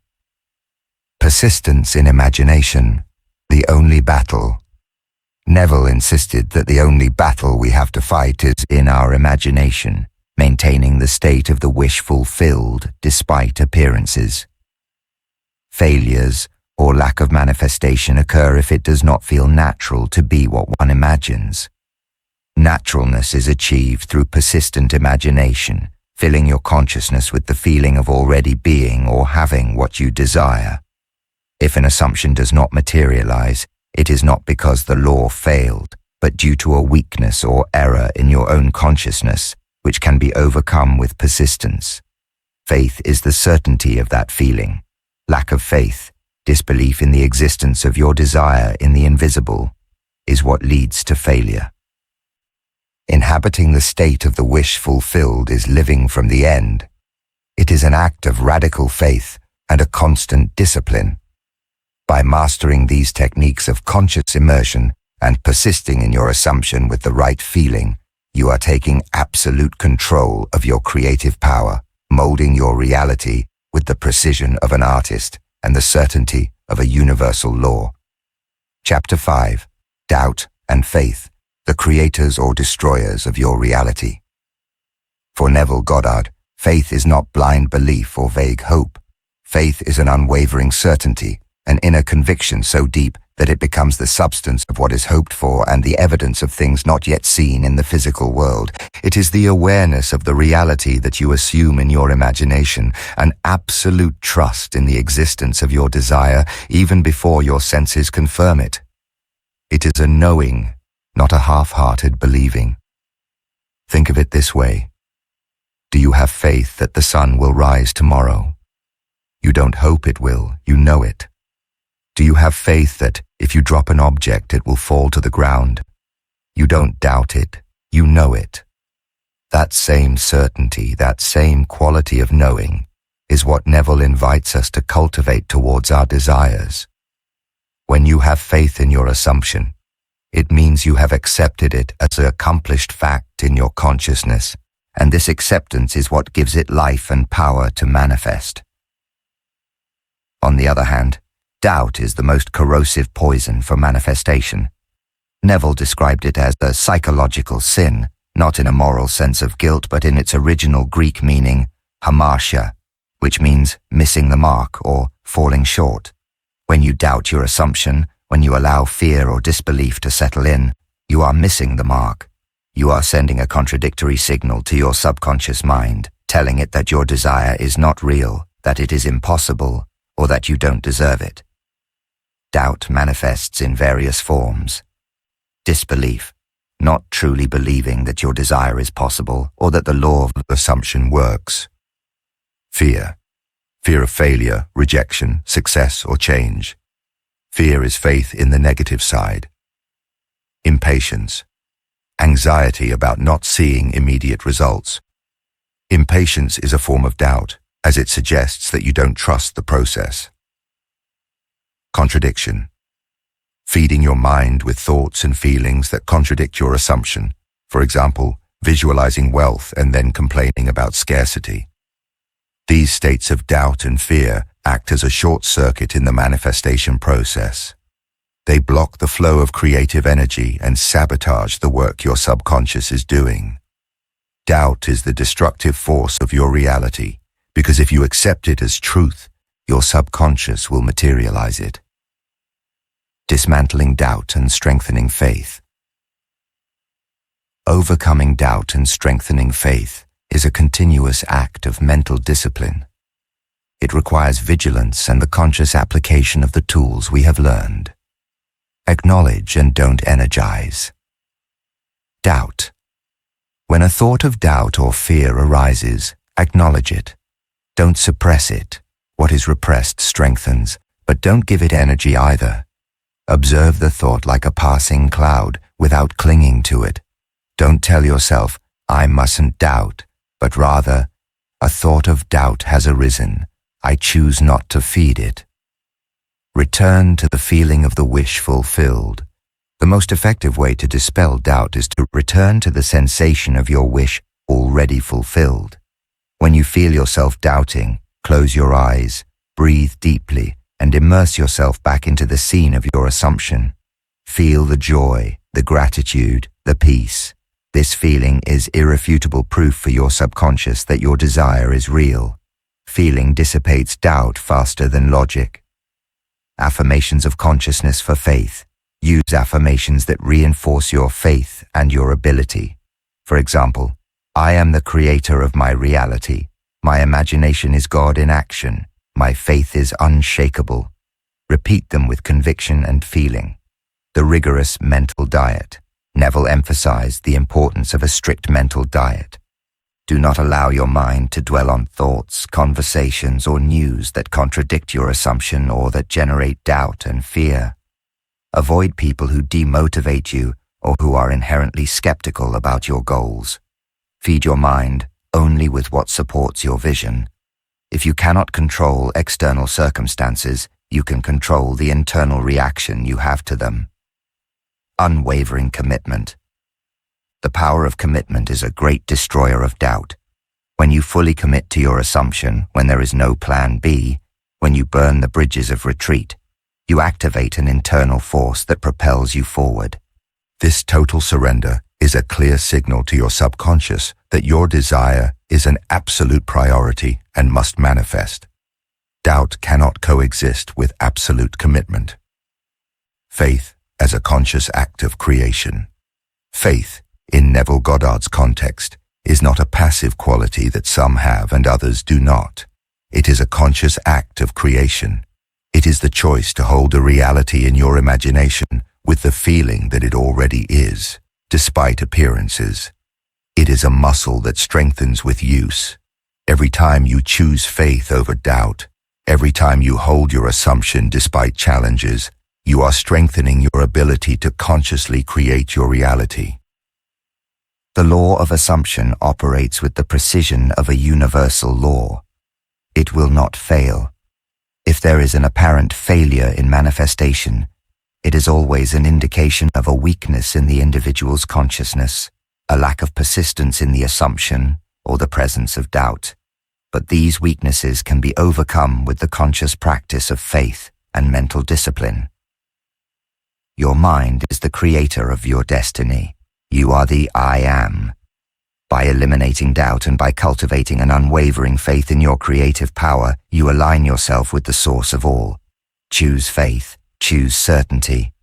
Persistence in imagination, the only battle. Neville insisted that the only battle we have to fight is in our imagination, maintaining the state of the wish fulfilled despite appearances. Failures or lack of manifestation occur if it does not feel natural to be what one imagines. Naturalness is achieved through persistent imagination, filling your consciousness with the feeling of already being or having what you desire. If an assumption does not materialize, it is not because the law failed, but due to a weakness or error in your own consciousness, which can be overcome with persistence. Faith is the certainty of that feeling. Lack of faith, disbelief in the existence of your desire in the invisible, is what leads to failure. Inhabiting the state of the wish fulfilled is living from the end. It is an act of radical faith and a constant discipline. By mastering these techniques of conscious immersion and persisting in your assumption with the right feeling, you are taking absolute control of your creative power, molding your reality with the precision of an artist and the certainty of a universal law. Chapter 5. Doubt and Faith, the creators or destroyers of your reality. For Neville Goddard, faith is not blind belief or vague hope. Faith is an unwavering certainty, an inner conviction so deep that it becomes the substance of what is hoped for and the evidence of things not yet seen in the physical world. It is the awareness of the reality that you assume in your imagination, an absolute trust in the existence of your desire even before your senses confirm it. It is a knowing, not a half-hearted believing. Think of it this way. Do you have faith that the sun will rise tomorrow? You don't hope it will, you know it. Do you have faith that if you drop an object it will fall to the ground? You don't doubt it, you know it. That same certainty, that same quality of knowing is what Neville invites us to cultivate towards our desires. When you have faith in your assumption, it means you have accepted it as an accomplished fact in your consciousness, and this acceptance is what gives it life and power to manifest. On the other hand, doubt is the most corrosive poison for manifestation. Neville described it as a psychological sin, not in a moral sense of guilt, but in its original Greek meaning, hamartia, which means missing the mark or falling short. When you doubt your assumption, when you allow fear or disbelief to settle in, you are missing the mark. You are sending a contradictory signal to your subconscious mind, telling it that your desire is not real, that it is impossible, or that you don't deserve it. Doubt manifests in various forms. Disbelief, not truly believing that your desire is possible or that the law of assumption works. Fear of failure, rejection, success, or change. Fear is faith in the negative side. Impatience, anxiety about not seeing immediate results. Impatience is a form of doubt, as it suggests that you don't trust the process. Contradiction, feeding your mind with thoughts and feelings that contradict your assumption. For example, visualizing wealth and then complaining about scarcity. These states of doubt and fear act as a short circuit in the manifestation process. They block the flow of creative energy and sabotage the work your subconscious is doing. Doubt is the destructive force of your reality, because if you accept it as truth, your subconscious will materialize it. Dismantling doubt and strengthening faith. Overcoming doubt and strengthening faith is a continuous act of mental discipline. It requires vigilance and the conscious application of the tools we have learned. Acknowledge and don't energize. Doubt. When a thought of doubt or fear arises, acknowledge it. Don't suppress it. What is repressed strengthens, but don't give it energy either. Observe the thought like a passing cloud without clinging to it. Don't tell yourself, I mustn't doubt, but rather, a thought of doubt has arisen. I choose not to feed it. Return to the feeling of the wish fulfilled. The most effective way to dispel doubt is to return to the sensation of your wish already fulfilled. When you feel yourself doubting, close your eyes, breathe deeply, and immerse yourself back into the scene of your assumption. Feel the joy, the gratitude, the peace. This feeling is irrefutable proof for your subconscious that your desire is real. Feeling dissipates doubt faster than logic. Affirmations of consciousness for faith. Use affirmations that reinforce your faith and your ability. For example, I am the creator of my reality. My imagination is God in action. My faith is unshakable. Repeat them with conviction and feeling. The rigorous mental diet. Neville emphasized the importance of a strict mental diet. Do not allow your mind to dwell on thoughts, conversations, or news that contradict your assumption or that generate doubt and fear. Avoid people who demotivate you or who are inherently skeptical about your goals. Feed your mind only with what supports your vision. If you cannot control external circumstances, you can control the internal reaction you have to them. Unwavering commitment. The power of commitment is a great destroyer of doubt. When you fully commit to your assumption, when there is no plan B, when you burn the bridges of retreat, you activate an internal force that propels you forward. This total surrender is a clear signal to your subconscious that your desire is an absolute priority and must manifest. Doubt cannot coexist with absolute commitment. Faith as a conscious act of creation. Faith, in Neville Goddard's context, is not a passive quality that some have and others do not. It is a conscious act of creation. It is the choice to hold a reality in your imagination with the feeling that it already is, despite appearances. It is a muscle that strengthens with use. Every time you choose faith over doubt, every time you hold your assumption despite challenges, you are strengthening your ability to consciously create your reality. The law of assumption operates with the precision of a universal law. It will not fail. If there is an apparent failure in manifestation, it is always an indication of a weakness in the individual's consciousness, a lack of persistence in the assumption, or the presence of doubt. But these weaknesses can be overcome with the conscious practice of faith and mental discipline. Your mind is the creator of your destiny. You are the I Am. By eliminating doubt and by cultivating an unwavering faith in your creative power, you align yourself with the source of all. Choose faith, choose certainty.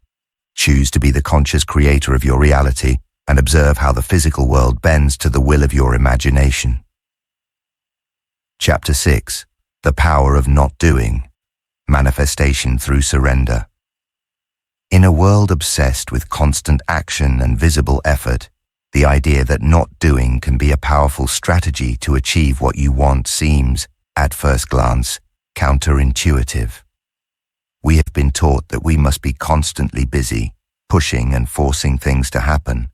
Choose to be the conscious creator of your reality and observe how the physical world bends to the will of your imagination. Chapter 6. The Power of Not Doing. Manifestation through Surrender. In a world obsessed with constant action and visible effort, the idea that not doing can be a powerful strategy to achieve what you want seems, at first glance, counterintuitive. We have been taught that we must be constantly busy, pushing and forcing things to happen.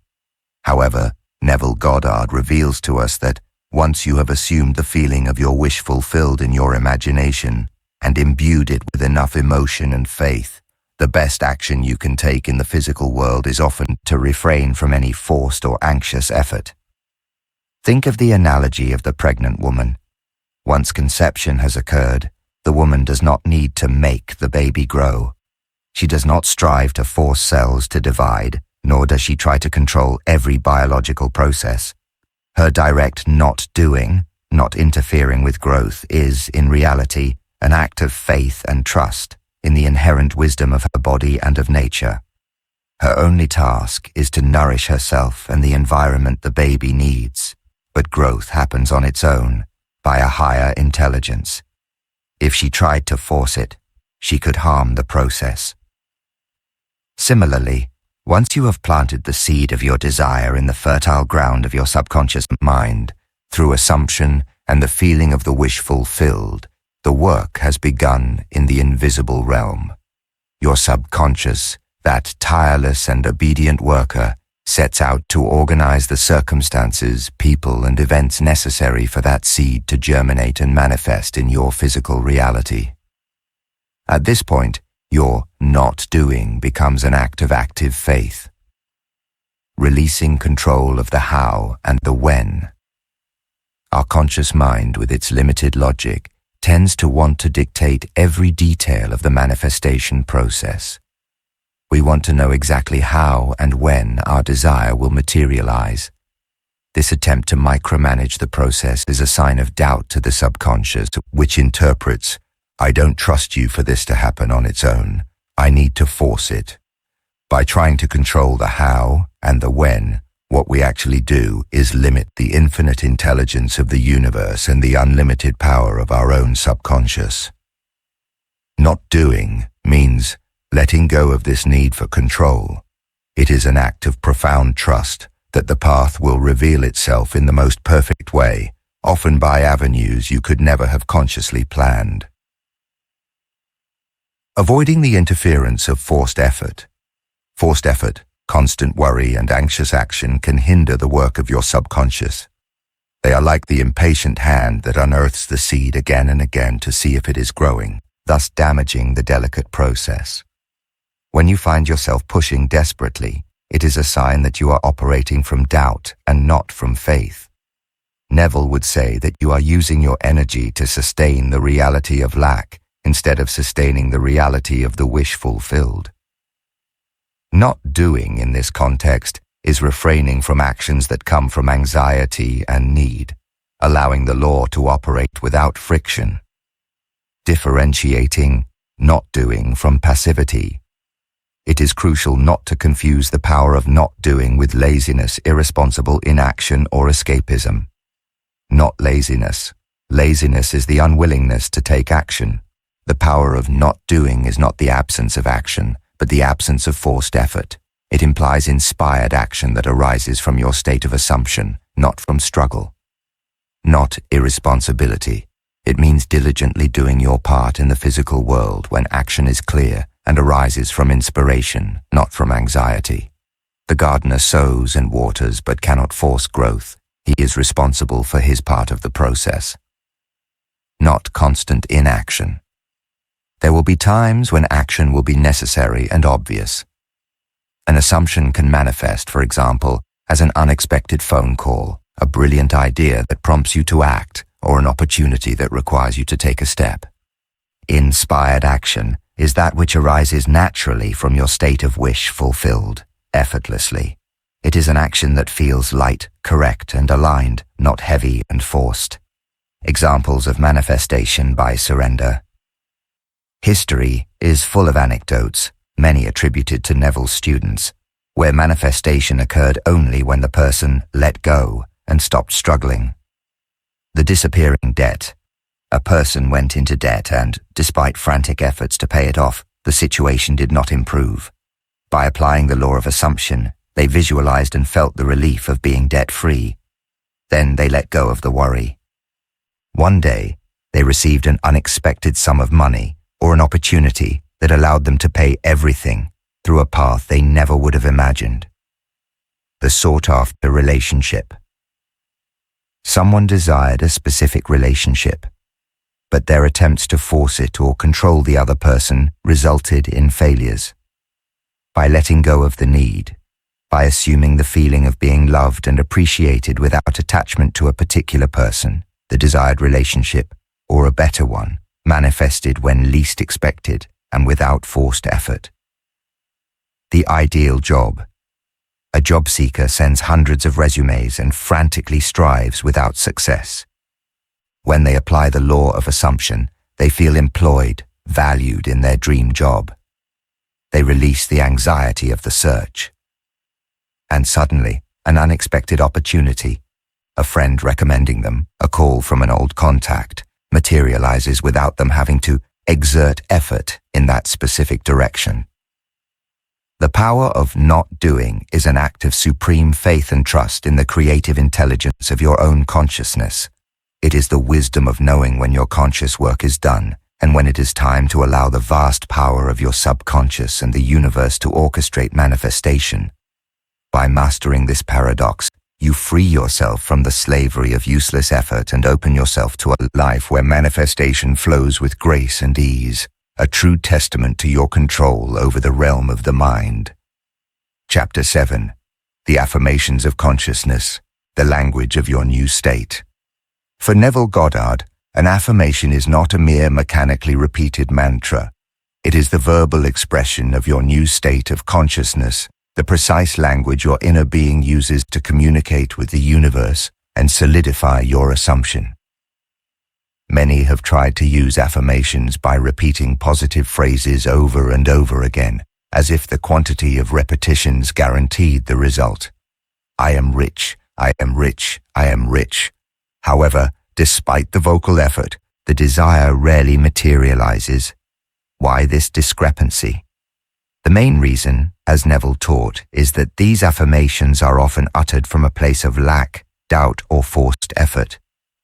However, Neville Goddard reveals to us that once you have assumed the feeling of your wish fulfilled in your imagination and imbued it with enough emotion and faith, the best action you can take in the physical world is often to refrain from any forced or anxious effort. Think of the analogy of the pregnant woman. Once conception has occurred, the woman does not need to make the baby grow. She does not strive to force cells to divide, nor does she try to control every biological process. Her direct not doing, not interfering with growth, is, in reality, an act of faith and trust in the inherent wisdom of her body and of nature. Her only task is to nourish herself and the environment the baby needs, but growth happens on its own, by a higher intelligence. If she tried to force it, she could harm the process. Similarly, once you have planted the seed of your desire in the fertile ground of your subconscious mind, through assumption and the feeling of the wish fulfilled, the work has begun in the invisible realm. Your subconscious, that tireless and obedient worker, sets out to organize the circumstances, people, and events necessary for that seed to germinate and manifest in your physical reality. At this point, your not doing becomes an act of active faith, releasing control of the how and the when. Our conscious mind, with its limited logic, tends to want to dictate every detail of the manifestation process. We want to know exactly how and when our desire will materialize. This attempt to micromanage the process is a sign of doubt to the subconscious, which interprets, "I don't trust you for this to happen on its own. I need to force it." By trying to control the how and the when, what we actually do is limit the infinite intelligence of the universe and the unlimited power of our own subconscious. Not doing means letting go of this need for control. It is an act of profound trust that the path will reveal itself in the most perfect way, often by avenues you could never have consciously planned. Avoiding the interference of forced effort. Forced effort, constant worry, and anxious action can hinder the work of your subconscious. They are like the impatient hand that unearths the seed again and again to see if it is growing, thus damaging the delicate process. When you find yourself pushing desperately, it is a sign that you are operating from doubt and not from faith. Neville would say that you are using your energy to sustain the reality of lack instead of sustaining the reality of the wish fulfilled. Not doing in this context is refraining from actions that come from anxiety and need, allowing the law to operate without friction. Differentiating not doing from passivity. It is crucial not to confuse the power of not doing with laziness, irresponsible inaction, or escapism. Not laziness. Laziness is the unwillingness to take action. The power of not doing is not the absence of action, but the absence of forced effort. It implies inspired action that arises from your state of assumption, not from struggle. Not irresponsibility. It means diligently doing your part in the physical world when action is clear and arises from inspiration, not from anxiety. The gardener sows and waters but cannot force growth. He is responsible for his part of the process. not constant inaction. There will be times when action will be necessary and obvious. An assumption can manifest, for example, as an unexpected phone call, a brilliant idea that prompts you to act, or an opportunity that requires you to take a step. Inspired action is that which arises naturally from your state of wish fulfilled, effortlessly. It is an action that feels light, correct, and aligned, not heavy and forced. Examples of manifestation by surrender. History is full of anecdotes, many attributed to Neville's students, where manifestation occurred only when the person let go and stopped struggling. The disappearing debt. A person went into debt and, despite frantic efforts to pay it off, the situation did not improve. By applying the law of assumption, they visualized and felt the relief of being debt-free. Then they let go of the worry. One day, they received an unexpected sum of money or an opportunity that allowed them to pay everything through a path they never would have imagined. The sought-after relationship. Someone desired a specific relationship, but their attempts to force it or control the other person resulted in failures. By letting go of the need, by assuming the feeling of being loved and appreciated without attachment to a particular person, the desired relationship, or a better one, manifested when least expected and without forced effort. The ideal job. A job seeker sends hundreds of resumes and frantically strives without success. When they apply the law of assumption, they feel employed, valued in their dream job. They release the anxiety of the search. And suddenly, an unexpected opportunity, a friend recommending them, a call from an old contact, materializes without them having to exert effort in that specific direction. The power of not doing is an act of supreme faith and trust in the creative intelligence of your own consciousness. It is the wisdom of knowing when your conscious work is done and when it is time to allow the vast power of your subconscious and the universe to orchestrate manifestation. By mastering this paradox, you free yourself from the slavery of useless effort and open yourself to a life where manifestation flows with grace and ease, a true testament to your control over the realm of the mind. Chapter 7. The Affirmations of Consciousness, the Language of Your New State. For Neville Goddard, an affirmation is not a mere mechanically repeated mantra. It is the verbal expression of your new state of consciousness, the precise language your inner being uses to communicate with the universe and solidify your assumption. Many have tried to use affirmations by repeating positive phrases over and over again, as if the quantity of repetitions guaranteed the result. I am rich, I am rich, I am rich. However, despite the vocal effort, the desire rarely materializes. Why this discrepancy? The main reason, as Neville taught, is that these affirmations are often uttered from a place of lack, doubt, or forced effort.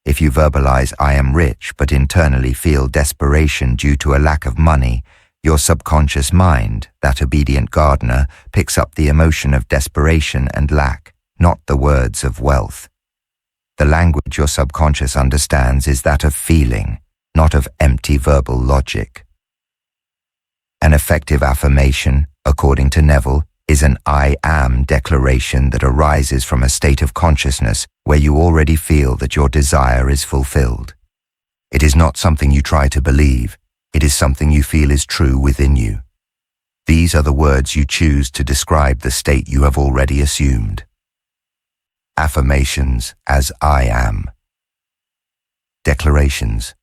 If you verbalize I am rich but internally feel desperation due to a lack of money, your subconscious mind, that obedient gardener, picks up the emotion of desperation and lack, not the words of wealth. The language your subconscious understands is that of feeling, not of empty verbal logic. An effective affirmation, according to Neville, is an I am declaration that arises from a state of consciousness where you already feel that your desire is fulfilled. It is not something you try to believe, it is something you feel is true within you. These are the words you choose to describe the state you have already assumed. Affirmations as I am. Declarations.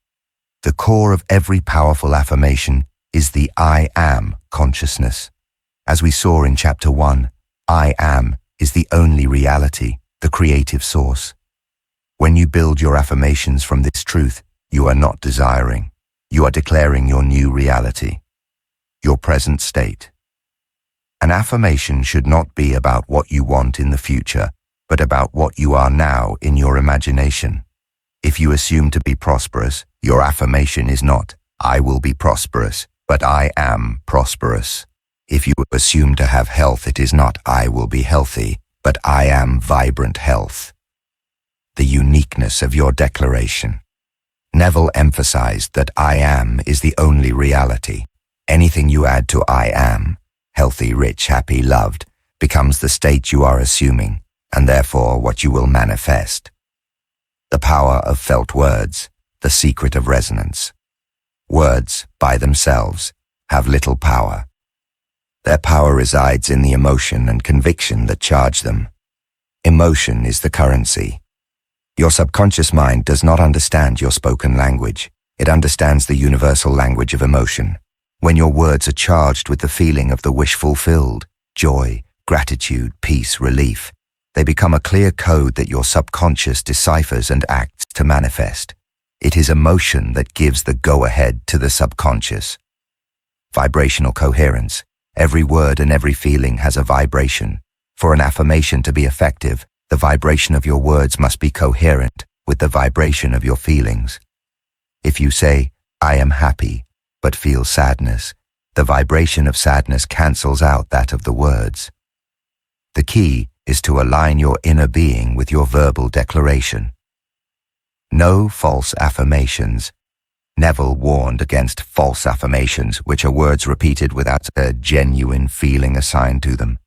The core of every powerful affirmation is the I am consciousness. As we saw in Chapter 1, I am is the only reality, the creative source. When you build your affirmations from this truth, you are not desiring. You are declaring your new reality, your present state. An affirmation should not be about what you want in the future, but about what you are now in your imagination. If you assume to be prosperous, your affirmation is not, I will be prosperous, but I am prosperous. If you assume to have health, it is not, I will be healthy, but I am vibrant health. The uniqueness of your declaration. Neville emphasized that I am is the only reality. Anything you add to I am, healthy, rich, happy, loved, becomes the state you are assuming, and therefore what you will manifest. The power of felt words, the secret of resonance. Words, by themselves, have little power. Their power resides in the emotion and conviction that charge them. Emotion is the currency. Your subconscious mind does not understand your spoken language. It understands the universal language of emotion. When your words are charged with the feeling of the wish fulfilled, joy, gratitude, peace, relief, they become a clear code that your subconscious deciphers and acts to manifest. It is emotion that gives the go-ahead to the subconscious. Vibrational coherence. Every word and every feeling has a vibration. For an affirmation to be effective, the vibration of your words must be coherent with the vibration of your feelings. If you say, I am happy, but feel sadness, the vibration of sadness cancels out that of the words. The key is to align your inner being with your verbal declaration. No false affirmations. Neville warned against false affirmations, which are words repeated without a genuine feeling assigned to them.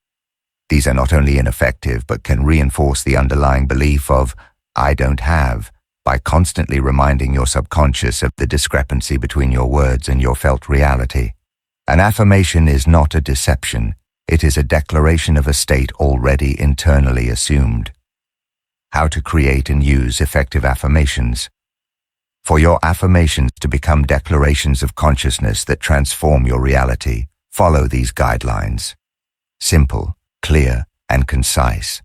These are not only ineffective, but can reinforce the underlying belief of, I don't have, by constantly reminding your subconscious of the discrepancy between your words and your felt reality. An affirmation is not a deception. It is a declaration of a state already internally assumed. How to create and use effective affirmations. For your affirmations to become declarations of consciousness that transform your reality, follow these guidelines. Simple, clear, and concise.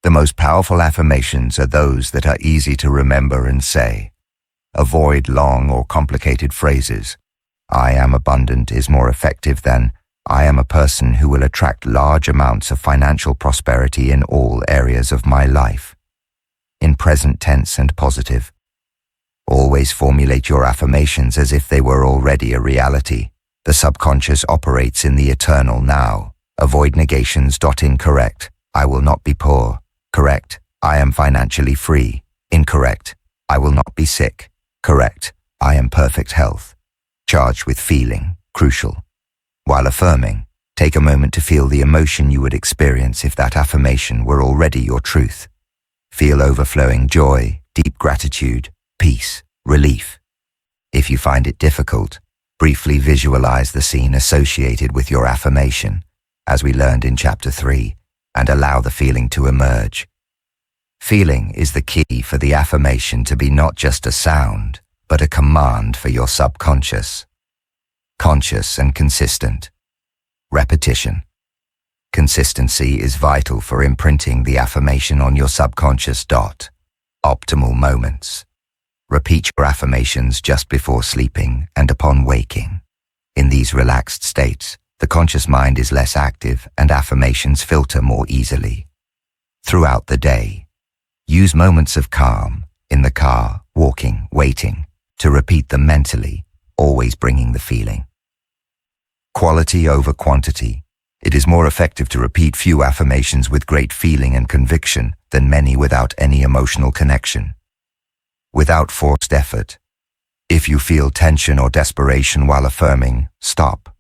The most powerful affirmations are those that are easy to remember and say. Avoid long or complicated phrases. I am abundant is more effective than I am a person who will attract large amounts of financial prosperity in all areas of my life. In present tense and positive. Always formulate your affirmations as if they were already a reality. The subconscious operates in the eternal now. Avoid negations. Incorrect. I will not be poor. Correct. I am financially free. Incorrect. I will not be sick. Correct. I am perfect health. Charged with feeling. Crucial. While affirming, take a moment to feel the emotion you would experience if that affirmation were already your truth. Feel overflowing joy, deep gratitude, peace, relief. If you find it difficult, briefly visualize the scene associated with your affirmation, as we learned in Chapter 3, and allow the feeling to emerge. Feeling is the key for the affirmation to be not just a sound, but a command for your subconscious. Conscious and consistent. Repetition. Consistency is vital for imprinting the affirmation on your subconscious. Optimal moments. Repeat your affirmations just before sleeping and upon waking. In these relaxed states, the conscious mind is less active and affirmations filter more easily. Throughout the day, use moments of calm, in the car, walking, waiting, to repeat them mentally, always bringing the feeling. Quality over quantity. It is more effective to repeat few affirmations with great feeling and conviction than many without any emotional connection. Without forced effort. If you feel tension or desperation while affirming, stop.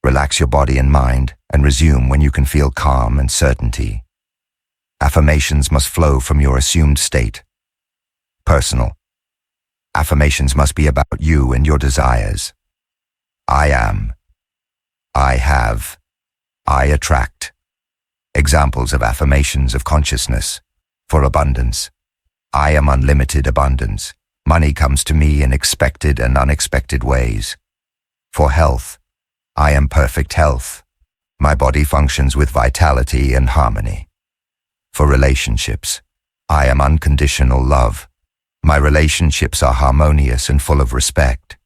Relax your body and mind and resume when you can feel calm and certainty. Affirmations must flow from your assumed state. Personal. Affirmations must be about you and your desires. I am. I have. I attract. Examples of affirmations of consciousness. For abundance. I am unlimited abundance. Money comes to me in expected and unexpected ways. For health. I am perfect health. My body functions with vitality and harmony. For relationships. I am unconditional love. My relationships are harmonious and full of respect.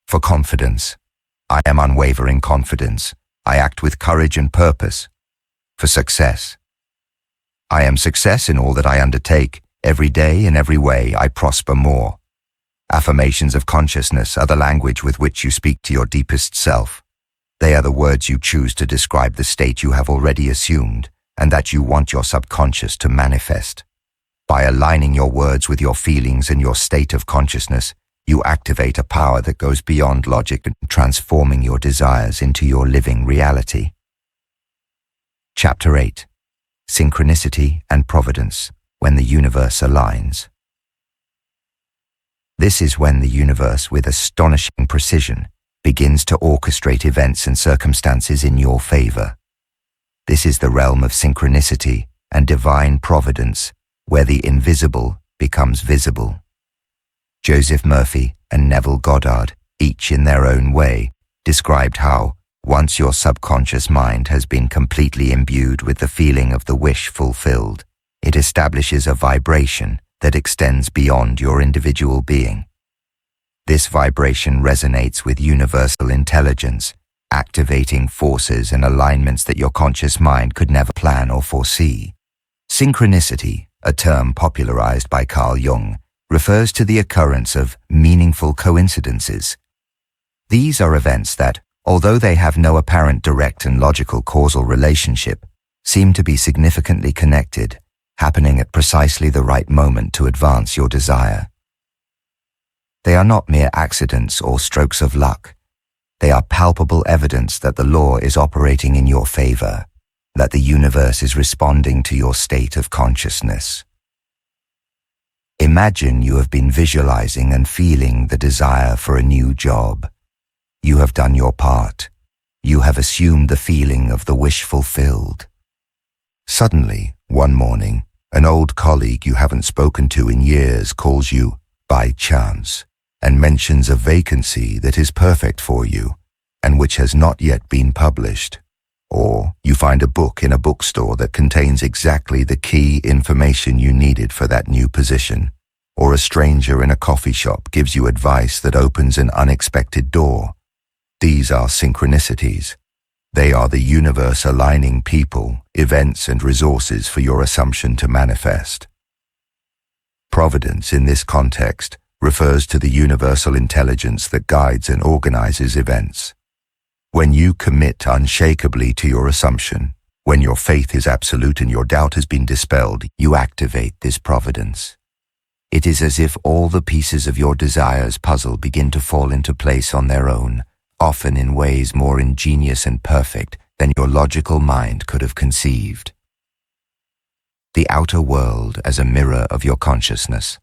For confidence. I am unwavering confidence. I act with courage and purpose. For success. I am success in all that I undertake. Every day in every way I prosper more. Affirmations of consciousness are the language with which you speak to your deepest self. They are the words you choose to describe the state you have already assumed and that you want your subconscious to manifest. By aligning your words with your feelings and your state of consciousness, you activate a power that goes beyond logic and transforming your desires into your living reality. Chapter 8. Synchronicity and Providence, when the universe aligns. This is when the universe, with astonishing precision, begins to orchestrate events and circumstances in your favor. This is the realm of synchronicity and divine providence, where the invisible becomes visible. Joseph Murphy and Neville Goddard, each in their own way, described how, once your subconscious mind has been completely imbued with the feeling of the wish fulfilled, it establishes a vibration that extends beyond your individual being. This vibration resonates with universal intelligence, activating forces and alignments that your conscious mind could never plan or foresee. Synchronicity, a term popularized by Carl Jung, refers to the occurrence of meaningful coincidences. These are events that, although they have no apparent direct and logical causal relationship, seem to be significantly connected, happening at precisely the right moment to advance your desire. They are not mere accidents or strokes of luck. They are palpable evidence that the law is operating in your favor, that the universe is responding to your state of consciousness. Imagine you have been visualizing and feeling the desire for a new job. You have done your part. You have assumed the feeling of the wish fulfilled. Suddenly, one morning, an old colleague you haven't spoken to in years calls you by chance and mentions a vacancy that is perfect for you and which has not yet been published. Or you find a book in a bookstore that contains exactly the key information you needed for that new position. Or a stranger in a coffee shop gives you advice that opens an unexpected door. These are synchronicities. They are the universe aligning people, events, and resources for your assumption to manifest. Providence in this context refers to the universal intelligence that guides and organizes events. When you commit unshakably to your assumption, when your faith is absolute and your doubt has been dispelled, you activate this providence. It is as if all the pieces of your desires puzzle begin to fall into place on their own, often in ways more ingenious and perfect than your logical mind could have conceived. The outer world as a mirror of your consciousness.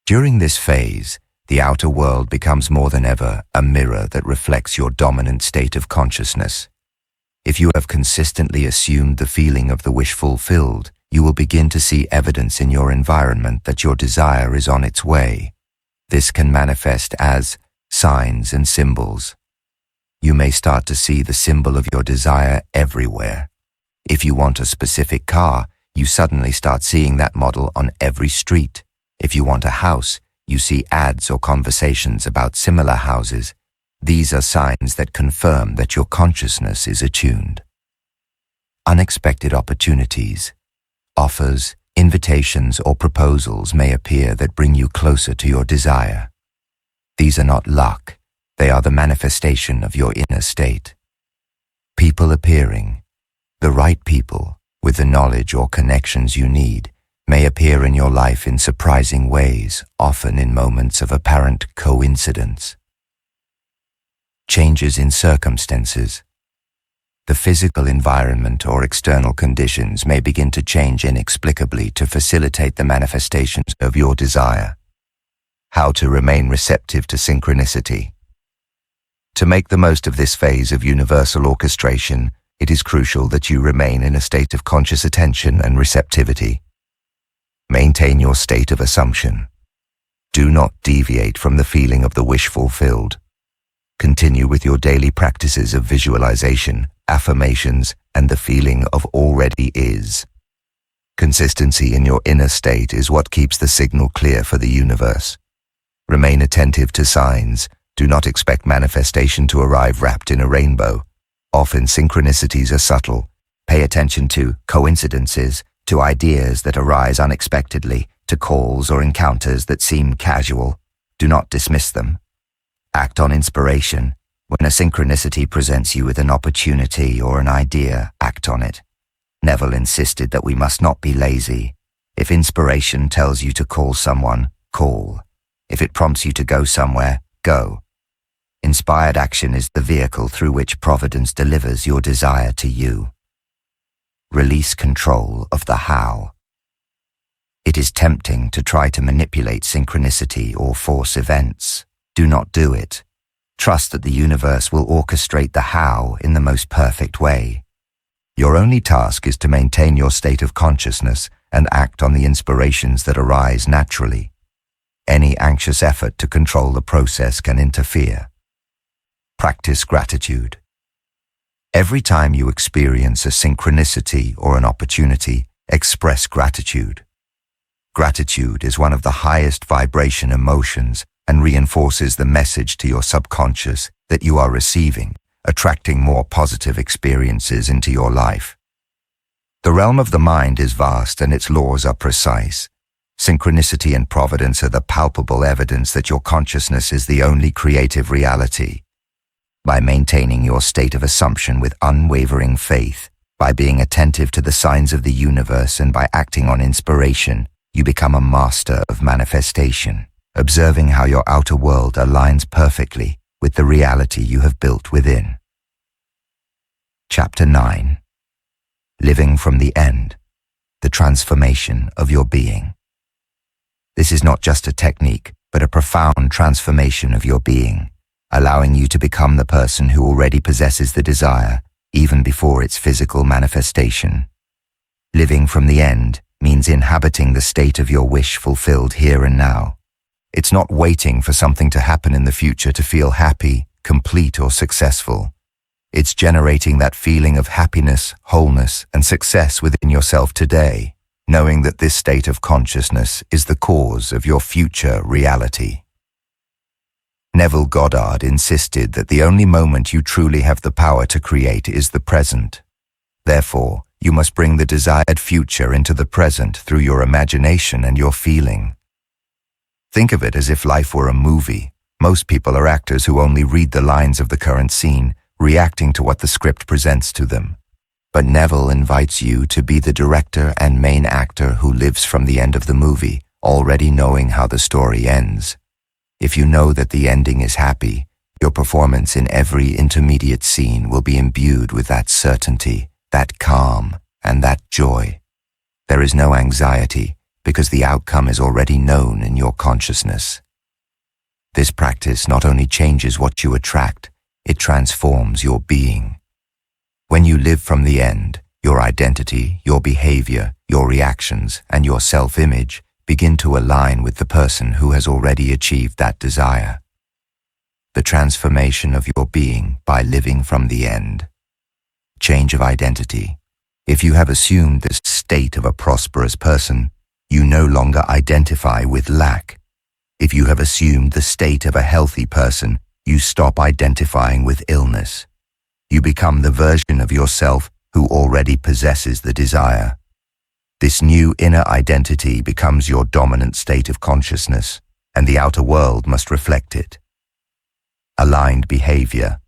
During this phase, the outer world becomes more than ever a mirror that reflects your dominant state of consciousness. If you have consistently assumed the feeling of the wish fulfilled, you will begin to see evidence in your environment that your desire is on its way. This can manifest as signs and symbols. You may start to see the symbol of your desire everywhere. If you want a specific car, you suddenly start seeing that model on every street. If you want a house, you see ads or conversations about similar houses. These are signs that confirm that your consciousness is attuned. Unexpected opportunities, offers, invitations, or proposals may appear that bring you closer to your desire. These are not luck, they are the manifestation of your inner state. People appearing, the right people, with the knowledge or connections you need, may appear in your life in surprising ways, often in moments of apparent coincidence. Changes in circumstances. The physical environment or external conditions may begin to change inexplicably to facilitate the manifestations of your desire. How to remain receptive to synchronicity. To make the most of this phase of universal orchestration, it is crucial that you remain in a state of conscious attention and receptivity. Maintain your state of assumption. Do not deviate from the feeling of the wish fulfilled. Continue with your daily practices of visualization, affirmations, and the feeling of already is. Consistency in your inner state is what keeps the signal clear for the universe. Remain attentive to signs. Do not expect manifestation to arrive wrapped in a rainbow. Often synchronicities are subtle. Pay attention to coincidences, to ideas that arise unexpectedly, to calls or encounters that seem casual. Do not dismiss them. Act on inspiration. When a synchronicity presents you with an opportunity or an idea, act on it. Neville insisted that we must not be lazy. If inspiration tells you to call someone, call. If it prompts you to go somewhere, go. Inspired action is the vehicle through which Providence delivers your desire to you. Release control of the how. It is tempting to try to manipulate synchronicity or force events. Do not do it. Trust that the universe will orchestrate the how in the most perfect way. Your only task is to maintain your state of consciousness and act on the inspirations that arise naturally. Any anxious effort to control the process can interfere. Practice gratitude. Every time you experience a synchronicity or an opportunity, express gratitude. Gratitude is one of the highest vibration emotions and reinforces the message to your subconscious that you are receiving, attracting more positive experiences into your life. The realm of the mind is vast and its laws are precise. Synchronicity and providence are the palpable evidence that your consciousness is the only creative reality. By maintaining your state of assumption with unwavering faith, by being attentive to the signs of the universe and by acting on inspiration, you become a master of manifestation, observing how your outer world aligns perfectly with the reality you have built within. Chapter 9. Living from the End, the transformation of your being. This is not just a technique, but a profound transformation of your being, allowing you to become the person who already possesses the desire, even before its physical manifestation. Living from the end means inhabiting the state of your wish fulfilled here and now. It's not waiting for something to happen in the future to feel happy, complete, or successful. It's generating that feeling of happiness, wholeness, and success within yourself today, knowing that this state of consciousness is the cause of your future reality. Neville Goddard insisted that the only moment you truly have the power to create is the present. Therefore, you must bring the desired future into the present through your imagination and your feeling. Think of it as if life were a movie. Most people are actors who only read the lines of the current scene, reacting to what the script presents to them. But Neville invites you to be the director and main actor who lives from the end of the movie, already knowing how the story ends. If you know that the ending is happy, your performance in every intermediate scene will be imbued with that certainty, that calm, and that joy. There is no anxiety because the outcome is already known in your consciousness. This practice not only changes what you attract, it transforms your being. When you live from the end, your identity, your behavior, your reactions, and your self-image begin to align with the person who has already achieved that desire. The transformation of your being by living from the end. Change of identity. If you have assumed the state of a prosperous person, you no longer identify with lack. If you have assumed the state of a healthy person, you stop identifying with illness. You become the version of yourself who already possesses the desire. This new inner identity becomes your dominant state of consciousness, and the outer world must reflect it. Aligned behavior.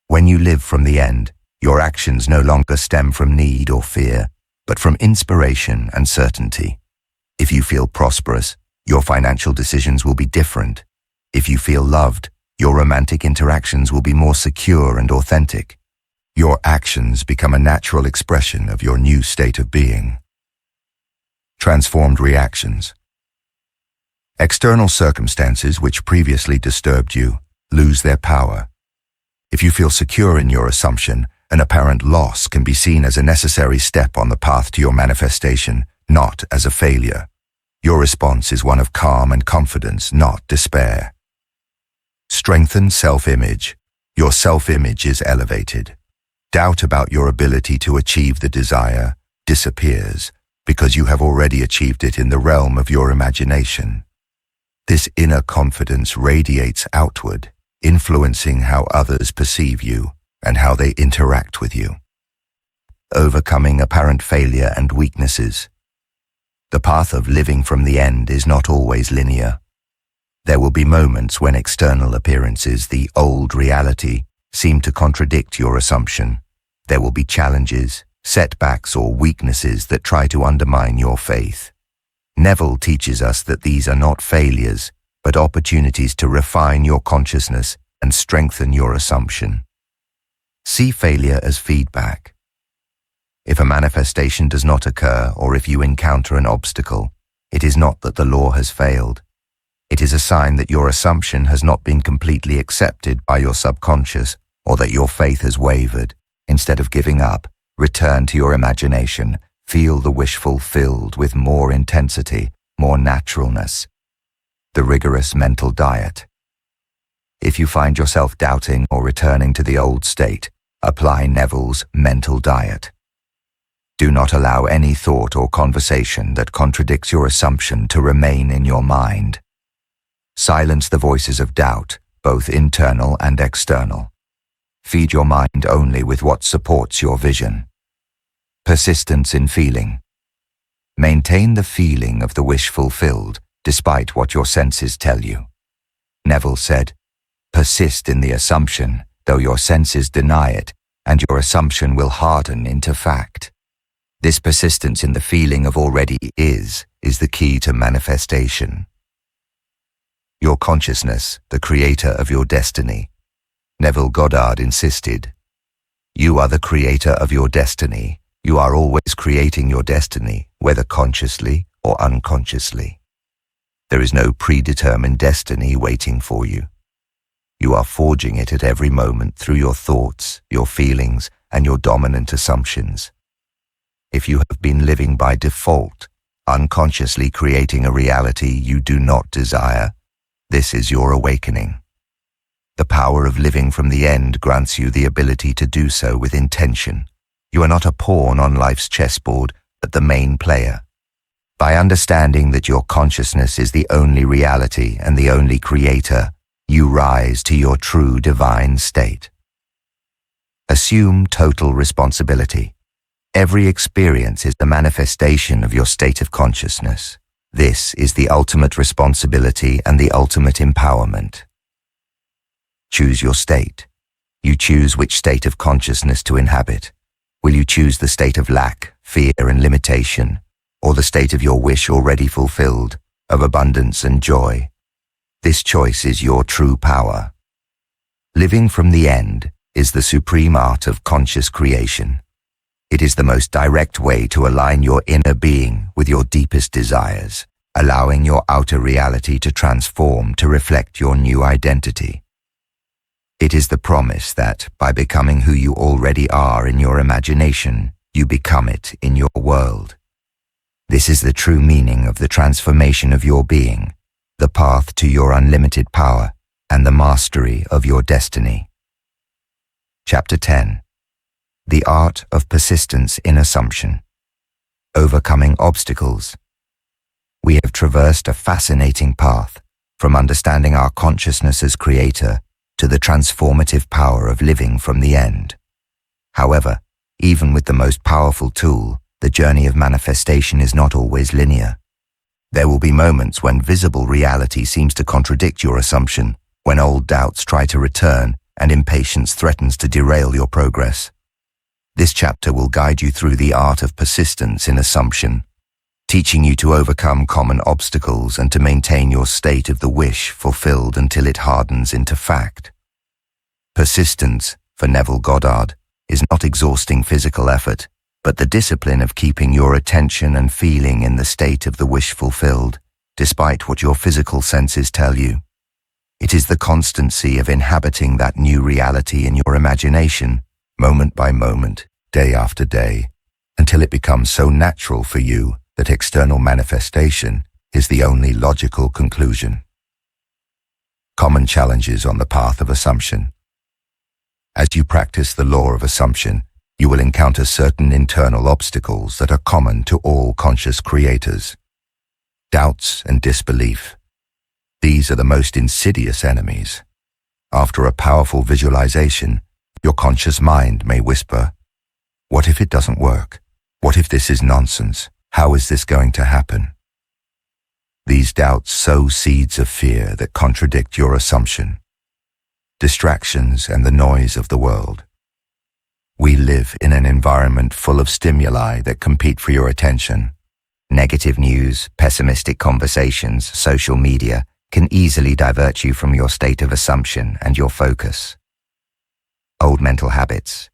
When you live from the end, your actions no longer stem from need or fear, but from inspiration and certainty. If you feel prosperous, your financial decisions will be different. If you feel loved, your romantic interactions will be more secure and authentic. Your actions become a natural expression of your new state of being. Transformed reactions. External circumstances which previously disturbed you lose their power. If you feel secure in your assumption, an apparent loss can be seen as a necessary step on the path to your manifestation, not as a failure. Your response is one of calm and confidence, not despair. Strengthen self-image. Your self-image is elevated. Doubt about your ability to achieve the desire disappears because you have already achieved it in the realm of your imagination. This inner confidence radiates outward, influencing how others perceive you and how they interact with you. Overcoming apparent failure and weaknesses. The path of living from the end is not always linear. There will be moments when external appearances, the old reality, seem to contradict your assumption. There will be challenges, setbacks or weaknesses that try to undermine your faith. Neville teaches us that these are not failures, but opportunities to refine your consciousness and strengthen your assumption. See failure as feedback. If a manifestation does not occur, or if you encounter an obstacle, it is not that the law has failed. It is a sign that your assumption has not been completely accepted by your subconscious, or that your faith has wavered. Instead of giving up, return to your imagination. Feel the wish fulfilled with more intensity, more naturalness. The rigorous mental diet. If you find yourself doubting or returning to the old state, apply Neville's mental diet. Do not allow any thought or conversation that contradicts your assumption to remain in your mind. Silence the voices of doubt, both internal and external. Feed your mind only with what supports your vision. Persistence in feeling. Maintain the feeling of the wish fulfilled, despite what your senses tell you. Neville said, persist in the assumption, though your senses deny it, and your assumption will harden into fact. This persistence in the feeling of already is the key to manifestation. Your consciousness, the creator of your destiny. Neville Goddard insisted, you are the creator of your destiny. You are always creating your destiny, whether consciously or unconsciously. There is no predetermined destiny waiting for you. You are forging it at every moment through your thoughts, your feelings, and your dominant assumptions. If you have been living by default, unconsciously creating a reality you do not desire, this is your awakening. The power of living from the end grants you the ability to do so with intention. You are not a pawn on life's chessboard, but the main player. By understanding that your consciousness is the only reality and the only creator, you rise to your true divine state. Assume total responsibility. Every experience is the manifestation of your state of consciousness. This is the ultimate responsibility and the ultimate empowerment. Choose your state. You choose which state of consciousness to inhabit. Will you choose the state of lack, fear, and limitation, or the state of your wish already fulfilled, of abundance and joy? This choice is your true power. Living from the end is the supreme art of conscious creation. It is the most direct way to align your inner being with your deepest desires, allowing your outer reality to transform to reflect your new identity. It is the promise that, by becoming who you already are in your imagination, you become it in your world. This is the true meaning of the transformation of your being, the path to your unlimited power, and the mastery of your destiny. Chapter 10. The Art of Persistence in Assumption. Overcoming Obstacles. We have traversed a fascinating path, from understanding our consciousness as creator to the transformative power of living from the end. However, even with the most powerful tool, the journey of manifestation is not always linear. There will be moments when visible reality seems to contradict your assumption, when old doubts try to return and impatience threatens to derail your progress. This chapter will guide you through the art of persistence in assumption, teaching you to overcome common obstacles and to maintain your state of the wish fulfilled until it hardens into fact. Persistence, for Neville Goddard, is not exhausting physical effort, but the discipline of keeping your attention and feeling in the state of the wish fulfilled, despite what your physical senses tell you. It is the constancy of inhabiting that new reality in your imagination, moment by moment, day after day, until it becomes so natural for you that external manifestation is the only logical conclusion. Common challenges on the path of assumption. As you practice the law of assumption, you will encounter certain internal obstacles that are common to all conscious creators. Doubts and disbelief. These are the most insidious enemies. After a powerful visualization, your conscious mind may whisper, "What if it doesn't work? What if this is nonsense? How is this going to happen?" These doubts sow seeds of fear that contradict your assumption. Distractions and the noise of the world. We live in an environment full of stimuli that compete for your attention. Negative news, pessimistic conversations, social media can easily divert you from your state of assumption and your focus. Old mental habits.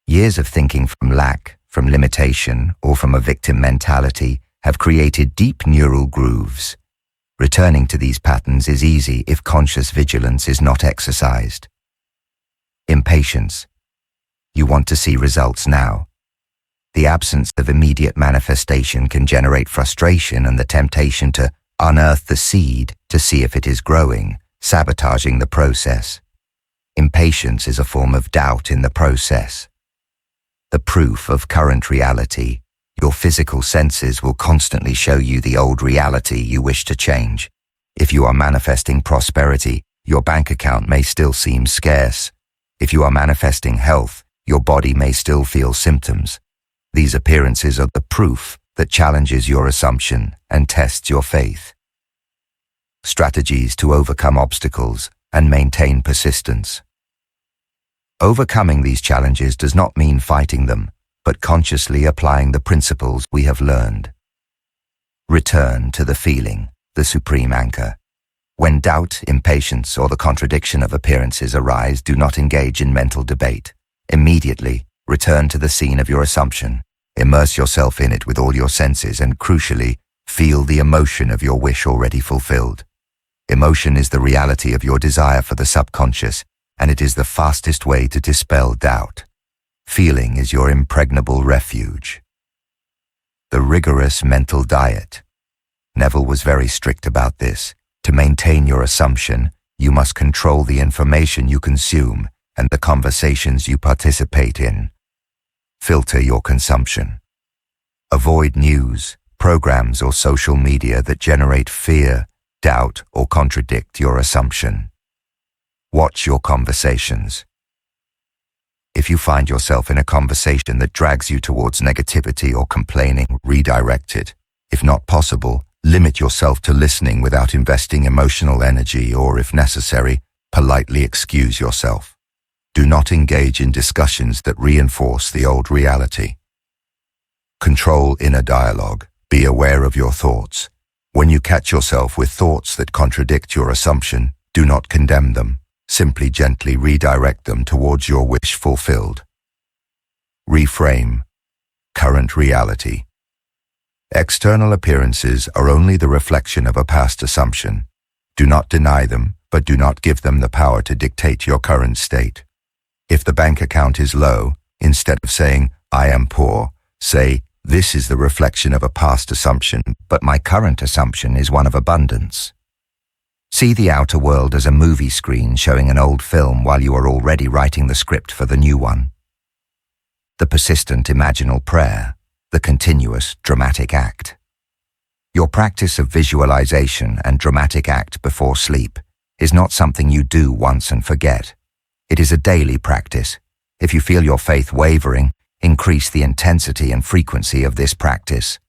Years of thinking from lack, from limitation, or from a victim mentality have created deep neural grooves. Returning to these patterns is easy if conscious vigilance is not exercised. Impatience. You want to see results now. The absence of immediate manifestation can generate frustration and the temptation to unearth the seed to see if it is growing, sabotaging the process. Impatience is a form of doubt in the process. The proof of current reality. Your physical senses will constantly show you the old reality you wish to change. If you are manifesting prosperity, your bank account may still seem scarce. If you are manifesting health, your body may still feel symptoms. These appearances are the proof that challenges your assumption and tests your faith. Strategies to overcome obstacles and maintain persistence. Overcoming these challenges does not mean fighting them, but consciously applying the principles we have learned. Return to the feeling, the supreme anchor. When doubt, impatience, or the contradiction of appearances arise, do not engage in mental debate. Immediately, return to the scene of your assumption. Immerse yourself in it with all your senses and, crucially, feel the emotion of your wish already fulfilled. Emotion is the reality of your desire for the subconscious, and it is the fastest way to dispel doubt. Feeling is your impregnable refuge. The rigorous mental diet. Neville was very strict about this. To maintain your assumption, you must control the information you consume and the conversations you participate in. Filter your consumption. Avoid news, programs, or social media that generate fear, doubt, or contradict your assumption. Watch your conversations. If you find yourself in a conversation that drags you towards negativity or complaining, redirect it. If not possible, limit yourself to listening without investing emotional energy, or, if necessary, politely excuse yourself. Do not engage in discussions that reinforce the old reality. Control inner dialogue. Be aware of your thoughts. When you catch yourself with thoughts that contradict your assumption, do not condemn them. Simply gently redirect them towards your wish fulfilled. Reframe. Current reality. External appearances are only the reflection of a past assumption. Do not deny them, but do not give them the power to dictate your current state. If the bank account is low, instead of saying, "I am poor," say, "This is the reflection of a past assumption, but my current assumption is one of abundance." See the outer world as a movie screen showing an old film while you are already writing the script for the new one. The persistent imaginal prayer, the continuous dramatic act. Your practice of visualization and dramatic act before sleep is not something you do once and forget. It is a daily practice. If you feel your faith wavering, increase the intensity and frequency of this practice.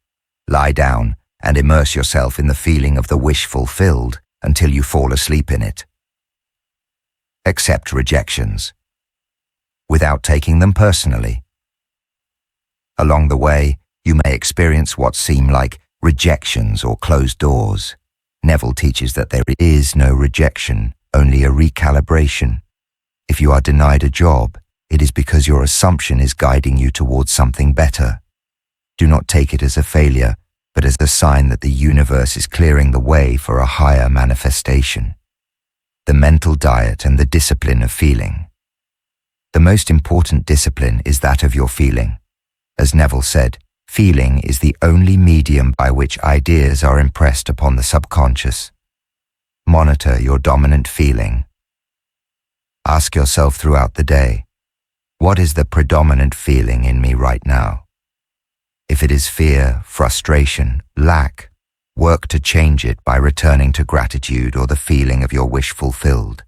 Lie down and immerse yourself in the feeling of the wish fulfilled until you fall asleep in it. Accept rejections without taking them personally. Along the way, you may experience what seem like rejections or closed doors. Neville teaches that there is no rejection, only a recalibration. If you are denied a job, it is because your assumption is guiding you towards something better. Do not take it as a failure, but as a sign that the universe is clearing the way for a higher manifestation. The mental diet and the discipline of feeling. The most important discipline is that of your feeling. As Neville said, feeling is the only medium by which ideas are impressed upon the subconscious. Monitor your dominant feeling. Ask yourself throughout the day, what is the predominant feeling in me right now? If it is fear, frustration, lack, work to change it by returning to gratitude or the feeling of your wish fulfilled.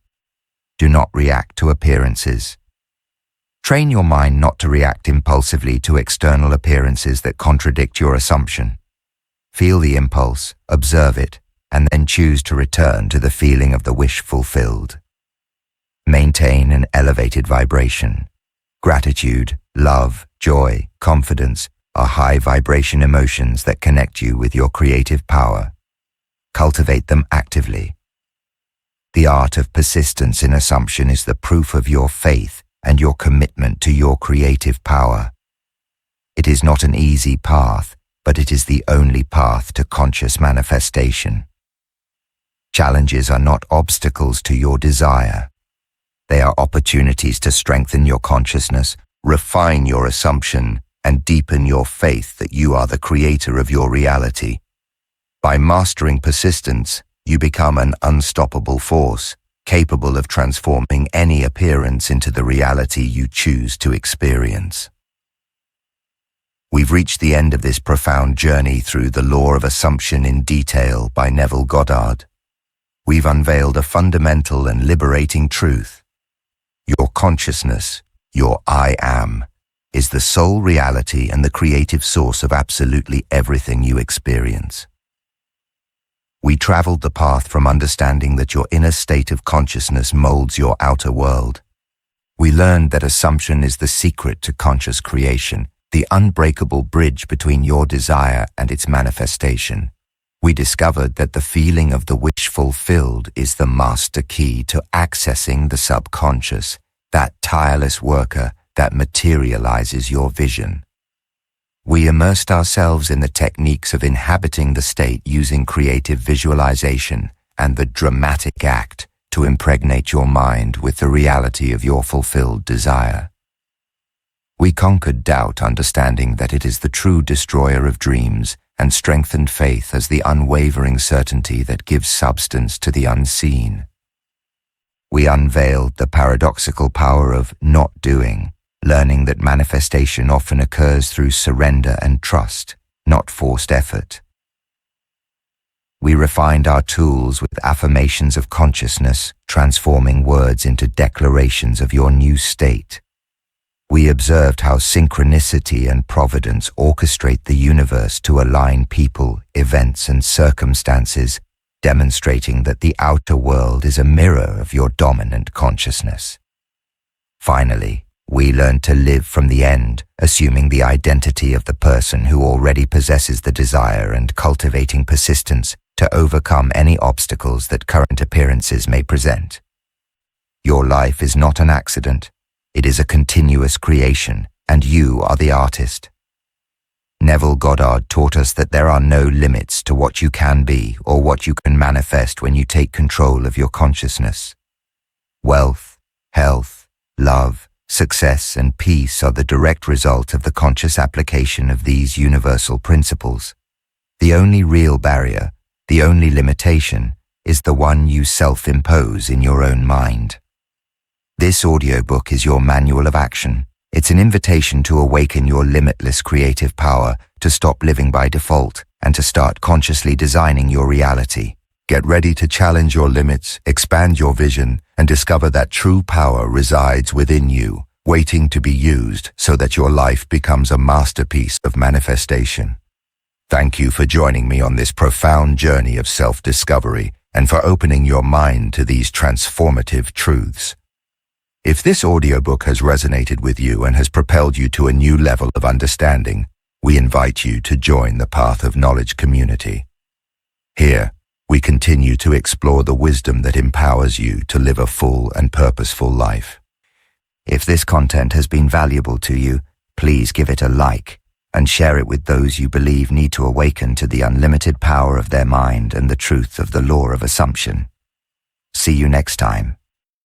Do not react to appearances. Train your mind not to react impulsively to external appearances that contradict your assumption. Feel the impulse, observe it, and then choose to return to the feeling of the wish fulfilled. Maintain an elevated vibration. Gratitude, love, joy, confidence are high vibration emotions that connect you with your creative power. Cultivate them actively. The art of persistence in assumption is the proof of your faith and your commitment to your creative power. It is not an easy path, but it is the only path to conscious manifestation. Challenges are not obstacles to your desire. They are opportunities to strengthen your consciousness, refine your assumption, and deepen your faith that you are the creator of your reality. By mastering persistence, you become an unstoppable force, capable of transforming any appearance into the reality you choose to experience. We've reached the end of this profound journey through the law of assumption in detail by Neville Goddard. We've unveiled a fundamental and liberating truth. Your consciousness, your I am, is the sole reality and the creative source of absolutely everything you experience. We traveled the path from understanding that your inner state of consciousness molds your outer world. We learned that assumption is the secret to conscious creation, the unbreakable bridge between your desire and its manifestation. We discovered that the feeling of the wish fulfilled is the master key to accessing the subconscious, that tireless worker that materializes your vision. We immersed ourselves in the techniques of inhabiting the state using creative visualization and the dramatic act to impregnate your mind with the reality of your fulfilled desire. We conquered doubt, understanding that it is the true destroyer of dreams, and strengthened faith as the unwavering certainty that gives substance to the unseen. We unveiled the paradoxical power of not doing, learning that manifestation often occurs through surrender and trust, not forced effort. We refined our tools with affirmations of consciousness, transforming words into declarations of your new state. We observed how synchronicity and providence orchestrate the universe to align people, events, and circumstances, demonstrating that the outer world is a mirror of your dominant consciousness. Finally, we learned to live from the end, assuming the identity of the person who already possesses the desire and cultivating persistence to overcome any obstacles that current appearances may present. Your life is not an accident. It is a continuous creation, and you are the artist. Neville Goddard taught us that there are no limits to what you can be or what you can manifest when you take control of your consciousness. Wealth, health, love, success, and peace are the direct result of the conscious application of these universal principles. The only real barrier, the only limitation, is the one you self-impose in your own mind. This audiobook is your manual of action. It's an invitation to awaken your limitless creative power, to stop living by default, and to start consciously designing your reality. Get ready to challenge your limits, expand your vision, and discover that true power resides within you, waiting to be used so that your life becomes a masterpiece of manifestation. Thank you for joining me on this profound journey of self-discovery and for opening your mind to these transformative truths. If this audiobook has resonated with you and has propelled you to a new level of understanding, we invite you to join the Path of Knowledge community. Here, we continue to explore the wisdom that empowers you to live a full and purposeful life. If this content has been valuable to you, please give it a like and share it with those you believe need to awaken to the unlimited power of their mind and the truth of the law of assumption. See you next time.